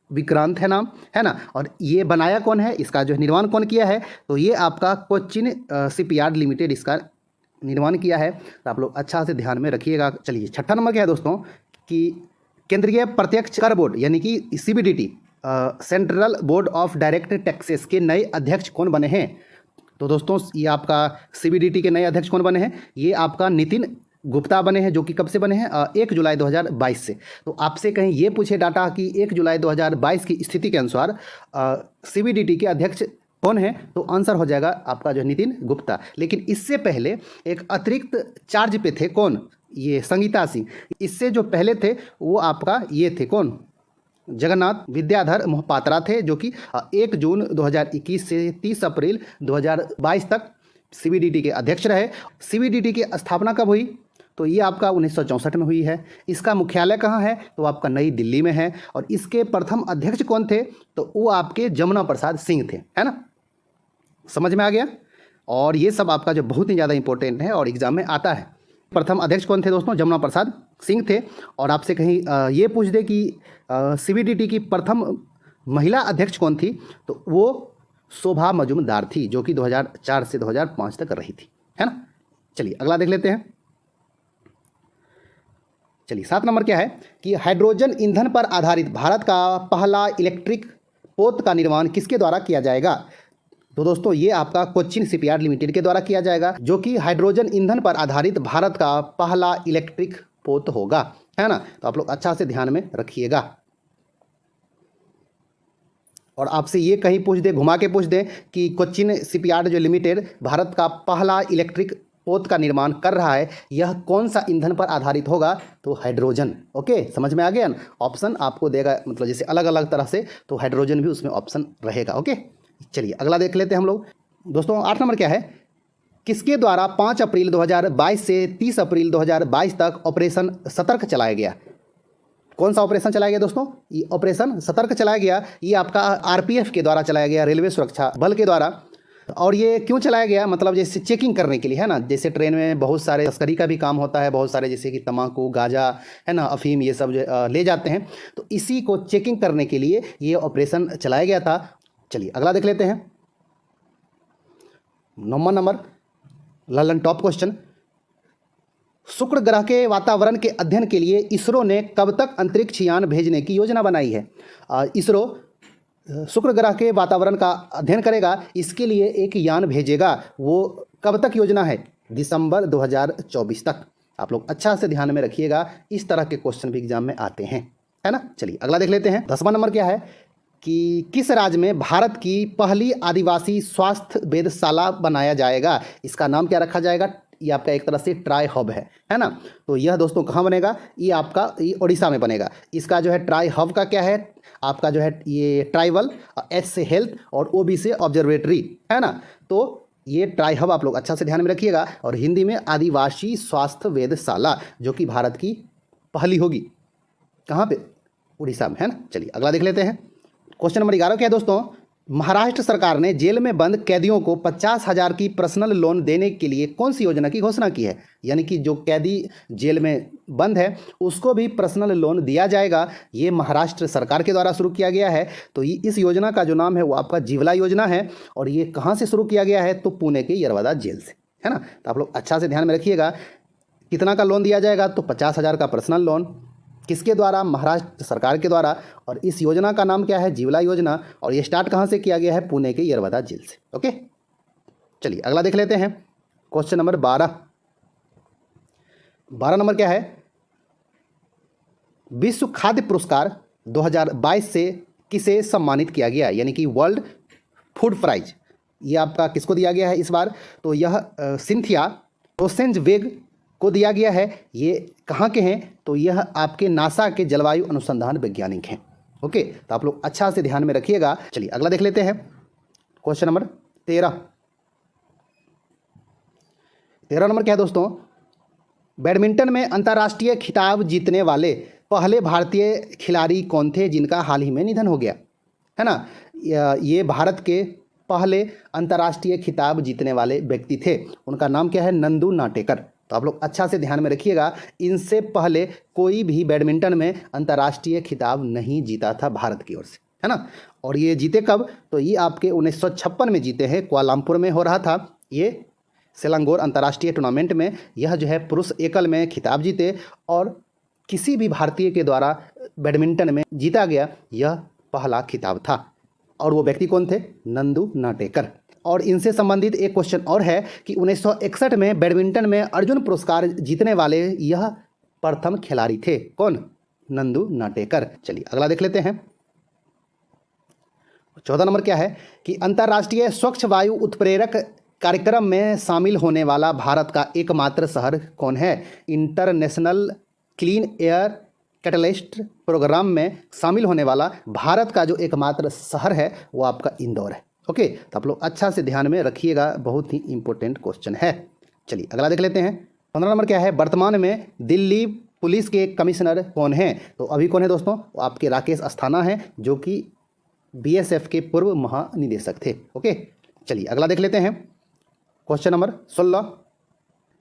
विक्रांत है नाम, है ना। और ये बनाया कौन है, इसका जो निर्माण कौन किया है, तो ये आपका कोचिन शिपयार्ड लिमिटेड इसका निर्माण किया है। तो आप लोग अच्छा से ध्यान में रखिएगा। चलिए 6ठा नंबर क्या है दोस्तों कि केंद्रीय प्रत्यक्ष कर बोर्ड यानी कि CBDT central board of direct taxes के नए अध्यक्ष कौन बने हैं। तो दोस्तों ये आपका CBDT के नए अध्यक्ष कौन बने हैं, ये आपका नितिन गुप्ता बने हैं, जो कि कब से बने हैं, 1 जुलाई 2022 से। तो आपसे कहीं ये पूछे डाटा कि 1 जुलाई 2022 की स्थिति के अनुसार CBDT के अध्यक्ष कौन है, तो आंसर हो जाएगा आपका जो नितिन गुप्ता। लेकिन इससे पहले एक अतिरिक्त चार्ज पे थे कौन, ये संगीता सिंह। इससे जो पहले थे वो आपका ये थे कौन, जगन्नाथ विद्याधर मोहपात्रा थे, जो कि 1 जून 2021 से 30 अप्रैल 2022 तक CBDT के अध्यक्ष रहे। CBDT की स्थापना कब हुई, तो ये आपका 1964 में हुई है। इसका मुख्यालय कहाँ है, तो आपका नई दिल्ली में है। और इसके प्रथम अध्यक्ष कौन थे, तो वो आपके जमुना प्रसाद सिंह थे, है ना। समझ में आ गया। और ये सब आपका जो बहुत ही ज़्यादा इंपॉर्टेंट है और एग्जाम में आता है। प्रथम अध्यक्ष कौन थे दोस्तों, जमुना प्रसाद सिंह थे। और आपसे कहीं ये पूछ दे कि CBDT की प्रथम महिला अध्यक्ष कौन थी, तो वो शोभा मजुमदार थी, जो कि 2004 से 2005 तक रही थी, है ना। चलिए अगला देख लेते हैं। चलिए 7 नंबर क्या है कि हाइड्रोजन ईंधन पर आधारित भारत का पहला इलेक्ट्रिक पोत का निर्माण किसके द्वारा किया जाएगा। तो दोस्तों ये आपका कोचिन शिपयार्ड लिमिटेड के द्वारा किया जाएगा, जो कि हाइड्रोजन ईंधन पर आधारित भारत का पहला इलेक्ट्रिक पोत होगा, है ना। तो आप लोग अच्छा से ध्यान में रखिएगा। और आपसे ये कहीं पूछ दे, घुमा के पूछ दे कि कोचिन शिपयार्ड जो लिमिटेड भारत का पहला इलेक्ट्रिक पोत का निर्माण कर रहा है, यह कौन सा ईंधन पर आधारित होगा, तो हाइड्रोजन। ओके, समझ में आ गया ना। ऑप्शन आपको देगा, मतलब जैसे अलग अलग तरह से, तो हाइड्रोजन भी उसमें ऑप्शन रहेगा। ओके, चलिए अगला देख लेते हैं हम लोग। दोस्तों 8 नंबर क्या है, किसके द्वारा 5 अप्रैल 2022 से 30 अप्रैल 2022 तक ऑपरेशन सतर्क चलाया गया। कौन सा ऑपरेशन चलाया गया दोस्तों, ये ऑपरेशन सतर्क चलाया गया। ये आपका RPF के द्वारा चलाया गया, रेलवे सुरक्षा बल के द्वारा। और ये क्यों चलाया गया, मतलब जैसे चेकिंग करने के लिए, है ना। जैसे ट्रेन में बहुत सारे तस्करी का भी काम होता है, बहुत सारे जैसे कि तम्बाकू, गांजा, है ना, अफीम, ये सब ले जाते हैं। तो इसी को चेकिंग करने के लिए ये ऑपरेशन चलाया गया था। चलिए अगला देख लेते हैं। 9वां नंबर ललन टॉप क्वेश्चन, शुक्र ग्रह के वातावरण के अध्ययन के लिए इसरो ने कब तक अंतरिक्ष यान भेजने की योजना बनाई है? इसरो शुक्र ग्रह के वातावरण का अध्ययन करेगा, इसके लिए एक यान भेजेगा। वो कब तक योजना है? दिसंबर 2024 तक। आप लोग अच्छा से ध्यान में रखिएगा, इस तरह के क्वेश्चन भी एग्जाम में आते हैं, है ना। चलिए अगला देख लेते हैं। 10वां नंबर क्या है कि किस राज्य में भारत की पहली आदिवासी स्वास्थ्य वेधशाला बनाया जाएगा? इसका नाम क्या रखा जाएगा? ये आपका एक तरह से ट्राई हब है ना। तो यह दोस्तों कहाँ बनेगा? ये आपका ये उड़ीसा में बनेगा। इसका जो है ट्राई हब का क्या है? आपका जो है ये ट्राइबल, एच से हेल्थ और ओ बी से ऑब्जर्वेटरी, है ना। तो ये ट्राई हब आप लोग अच्छा से ध्यान में रखिएगा। और हिंदी में आदिवासी स्वास्थ्य वेधशाला, जो कि भारत की पहली होगी। कहाँ पे? उड़ीसा में, है ना। चलिए अगला देख लेते हैं। क्वेश्चन नंबर 11 क्या है दोस्तों? महाराष्ट्र सरकार ने जेल में बंद कैदियों को 50,000 की पर्सनल लोन देने के लिए कौन सी योजना की घोषणा की है? यानी कि जो कैदी जेल में बंद है उसको भी पर्सनल लोन दिया जाएगा। ये महाराष्ट्र सरकार के द्वारा शुरू किया गया है। तो इस योजना का जो नाम है वो आपका जीवला योजना है। और ये कहाँ से शुरू किया गया है? तो पुणे के यरवदा जेल से, है ना। तो आप लोग अच्छा से ध्यान में रखिएगा, कितना का लोन दिया जाएगा? तो 50,000 का पर्सनल लोन। किसके द्वारा? महाराष्ट्र सरकार के द्वारा। और इस योजना का नाम क्या है? जीवला योजना। और ये स्टार्ट कहाँ से किया गया है? पुणे के यरवदा जेल से। ओके, चलिए अगला देख लेते हैं। क्वेश्चन नंबर 12 नंबर क्या है? विश्व खाद्य पुरस्कार 2022 से किसे सम्मानित किया गया? यानी कि वर्ल्ड फूड प्राइज, ये आपका किसको दिया गया है इस बार? तो यह सिंथिया रोसेंजवेग को दिया गया है। ये कहाँ के हैं? तो यह आपके नासा के जलवायु अनुसंधान वैज्ञानिक हैं। ओके, तो आप लोग अच्छा से ध्यान में रखिएगा। चलिए अगला देख लेते हैं। क्वेश्चन नंबर 13 नंबर क्या है दोस्तों? बैडमिंटन में अंतर्राष्ट्रीय खिताब जीतने वाले पहले भारतीय खिलाड़ी कौन थे जिनका हाल ही में निधन हो गया, है ना। ये भारत के पहले अंतर्राष्ट्रीय खिताब जीतने वाले व्यक्ति थे। उनका नाम क्या है? नंदू नाटेकर। तो आप लोग अच्छा से ध्यान में रखिएगा, इनसे पहले कोई भी बैडमिंटन में अंतर्राष्ट्रीय खिताब नहीं जीता था भारत की ओर से, है ना। और ये जीते कब? तो ये आपके 1956 में जीते हैं। कुआलालंपुर में हो रहा था ये सेलांगोर अंतर्राष्ट्रीय टूर्नामेंट में। यह जो है पुरुष एकल में खिताब जीते और किसी भी भारतीय के द्वारा बैडमिंटन में जीता गया यह पहला खिताब था। और वो व्यक्ति कौन थे? नंदू नाटेकर। और इनसे संबंधित एक क्वेश्चन और है कि 1961 में बैडमिंटन में अर्जुन पुरस्कार जीतने वाले यह प्रथम खिलाड़ी थे। कौन? नंदू नाटेकर। चलिए अगला देख लेते हैं। 14 नंबर क्या है कि अंतर्राष्ट्रीय स्वच्छ वायु उत्प्रेरक कार्यक्रम में शामिल होने वाला भारत का एकमात्र शहर कौन है? International Clean Air Catalyst Programme में शामिल होने वाला भारत का जो एकमात्र शहर है वो आपका इंदौर है। ओके, तो आप लोग अच्छा से ध्यान में रखिएगा, बहुत ही इंपॉर्टेंट क्वेश्चन है। चलिए अगला देख लेते हैं। 15 नंबर क्या है? वर्तमान में दिल्ली पुलिस के कमिश्नर कौन हैं? तो अभी कौन है दोस्तों? आपके राकेश अस्थाना हैं, जो कि बीएसएफ के पूर्व महानिदेशक थे। ओके, चलिए अगला देख लेते हैं। क्वेश्चन नंबर 16,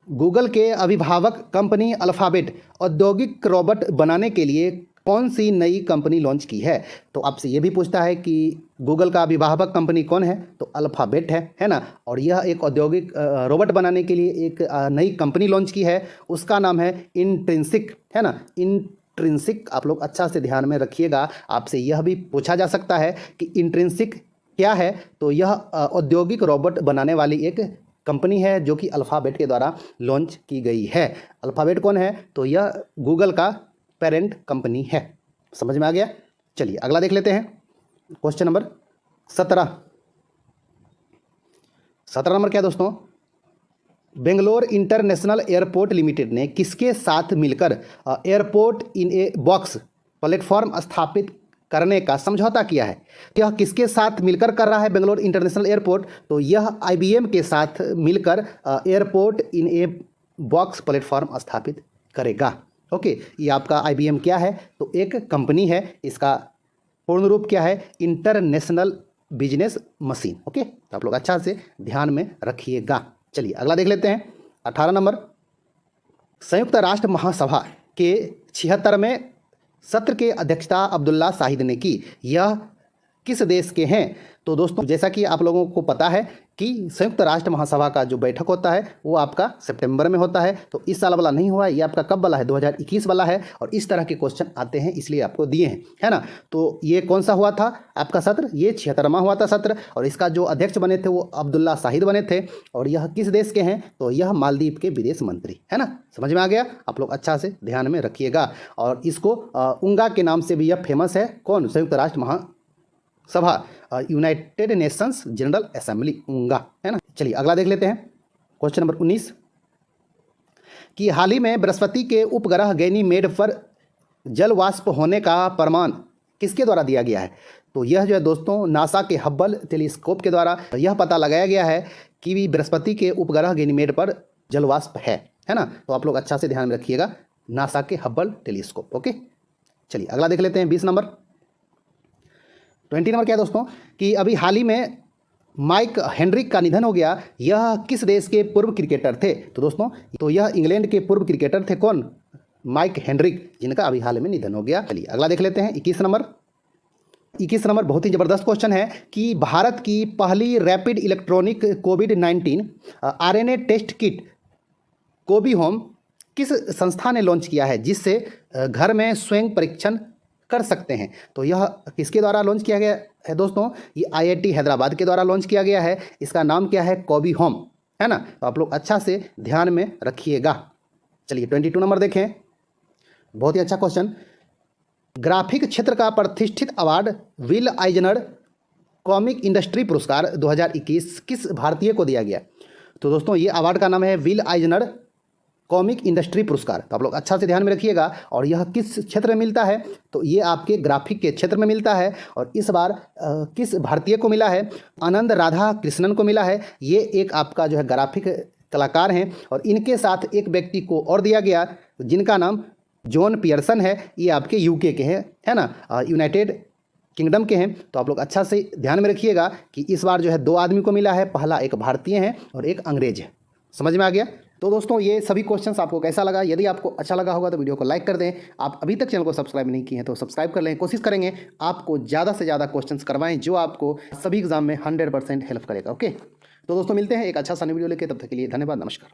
गूगल के अभिभावक कंपनी अल्फाबेट औद्योगिक रोबोट बनाने के लिए कौन सी नई कंपनी लॉन्च की है? तो आपसे ये भी पूछता है कि गूगल का अभिभावक कंपनी कौन है? तो अल्फाबेट है ना। और यह एक औद्योगिक रोबोट बनाने के लिए एक नई कंपनी लॉन्च की है, उसका नाम है इंट्रिंसिक, है ना। इंट्रिंसिक आप लोग अच्छा से ध्यान में रखिएगा। आपसे यह भी पूछा जा सकता है कि इंट्रिंसिक क्या है? तो यह औद्योगिक रोबोट बनाने वाली एक कंपनी है जो कि अल्फ़ाबेट के द्वारा लॉन्च की गई है। अल्फ़ाबेट कौन है? तो यह गूगल का पेरेंट कंपनी है। समझ में आ गया? चलिए अगला देख लेते हैं। क्वेश्चन नंबर 17 नंबर क्या है दोस्तों? बेंगलोर इंटरनेशनल एयरपोर्ट लिमिटेड ने किसके साथ मिलकर airport in a box platform स्थापित करने का समझौता किया है? यह किसके साथ मिलकर कर रहा है बेंगलोर इंटरनेशनल एयरपोर्ट? तो यह आईबीएम के साथ मिलकर airport in a box platform स्थापित करेगा। ओके, ये आपका आईबीएम क्या है? तो एक कंपनी है। इसका पूर्ण रूप क्या है? International business machine. ओके, तो आप लोग अच्छा से ध्यान में रखिएगा। चलिए अगला देख लेते हैं। 18 नंबर, संयुक्त राष्ट्र महासभा के 76वें सत्र के अध्यक्षता अब्दुल्ला शाहिद ने की। यह किस देश के हैं? तो दोस्तों जैसा कि आप लोगों को पता है कि संयुक्त राष्ट्र महासभा का जो बैठक होता है वो आपका सितंबर में होता है। तो इस साल वाला नहीं हुआ है, ये आपका कब वाला है? 2021 वाला है। और इस तरह के क्वेश्चन आते हैं इसलिए आपको दिए हैं, है ना। तो ये कौन सा हुआ था आपका सत्र? ये 76वां हुआ था सत्र। और इसका जो अध्यक्ष बने थे वो अब्दुल्ला शाहिद बने थे। और यह किस देश के हैं? तो यह मालदीव के विदेश मंत्री, है ना। समझ में आ गया? आप लोग अच्छा से ध्यान में रखिएगा। और इसको उंगा के नाम से भी यह फेमस है। कौन? संयुक्त राष्ट्र महासभा, यूनाइटेड नेशंस जनरल असेंबली, उंगा, है ना। चलिए अगला देख लेते हैं। क्वेश्चन नंबर 19 कि हाल ही में बृहस्पति के उपग्रह गैनीमेड पर जल वाष्प होने का प्रमाण किसके द्वारा दिया गया है? तो यह जो है दोस्तों नासा के हब्बल टेलीस्कोप के द्वारा यह पता लगाया गया है कि बृहस्पति के उपग्रह गैनीमेड पर जल वाष्प है ना। तो आप लोग अच्छा से ध्यान में रखिएगा, नासा के हब्बल टेलीस्कोप। ओके, चलिए अगला देख लेते हैं। 20 नंबर 20 नंबर क्या है दोस्तों कि अभी हाल ही में माइक हेनरिक का निधन हो गया। यह किस देश के पूर्व क्रिकेटर थे? तो दोस्तों तो यह इंग्लैंड के पूर्व क्रिकेटर थे। कौन? माइक हेनरिक, जिनका अभी हाल में निधन हो गया। चलिए अगला देख लेते हैं। 21 नंबर बहुत ही ज़बरदस्त क्वेश्चन है कि भारत की पहली रैपिड इलेक्ट्रॉनिक कोविड-19 आरएनए टेस्ट किट कोबी होम किस संस्था ने लॉन्च किया है, जिससे घर में स्वयं परीक्षण कर सकते हैं? तो यह किसके द्वारा लॉन्च किया गया है दोस्तों? ये आईआईटी हैदराबाद के द्वारा लॉन्च किया गया है। इसका नाम क्या है? कोबी होम, है ना। तो आप लोग अच्छा से ध्यान में रखिएगा। चलिए 22 नंबर देखें। बहुत ही अच्छा क्वेश्चन। ग्राफिक क्षेत्र का प्रतिष्ठित अवार्ड विल आइजनर कॉमिक इंडस्ट्री पुरस्कार 2021 किस भारतीय को दिया गया? तो दोस्तों ये अवार्ड का नाम है विल आइजनर कॉमिक इंडस्ट्री पुरस्कार। तो आप लोग अच्छा से ध्यान में रखिएगा। और यह किस क्षेत्र में मिलता है? तो ये आपके ग्राफिक के क्षेत्र में मिलता है। और इस बार किस भारतीय को मिला है? आनंद राधा कृष्णन को मिला है। ये एक आपका जो है ग्राफिक कलाकार हैं। और इनके साथ एक व्यक्ति को और दिया गया जिनका नाम जॉन पियर्सन है। ये आपके यूके के हैं, है ना, यूनाइटेड किंगडम के हैं। तो आप लोग अच्छा से ध्यान में रखिएगा कि इस बार जो है 2 आदमी को मिला है। पहला एक भारतीय है और एक अंग्रेज है। समझ में आ गया? तो दोस्तों ये सभी क्वेश्चंस आपको कैसा लगा? यदि आपको अच्छा लगा होगा तो वीडियो को लाइक कर दें। आप अभी तक चैनल को सब्सक्राइब नहीं किए हैं तो सब्सक्राइब कर लें। कोशिश करेंगे आपको ज़्यादा से ज़्यादा क्वेश्चंस करवाएं जो आपको सभी एग्जाम में 100% हेल्प करेगा। ओके, तो दोस्तों मिलते हैं एक अच्छा सा वीडियो लेके। तब तक के लिए धन्यवाद, नमस्कार।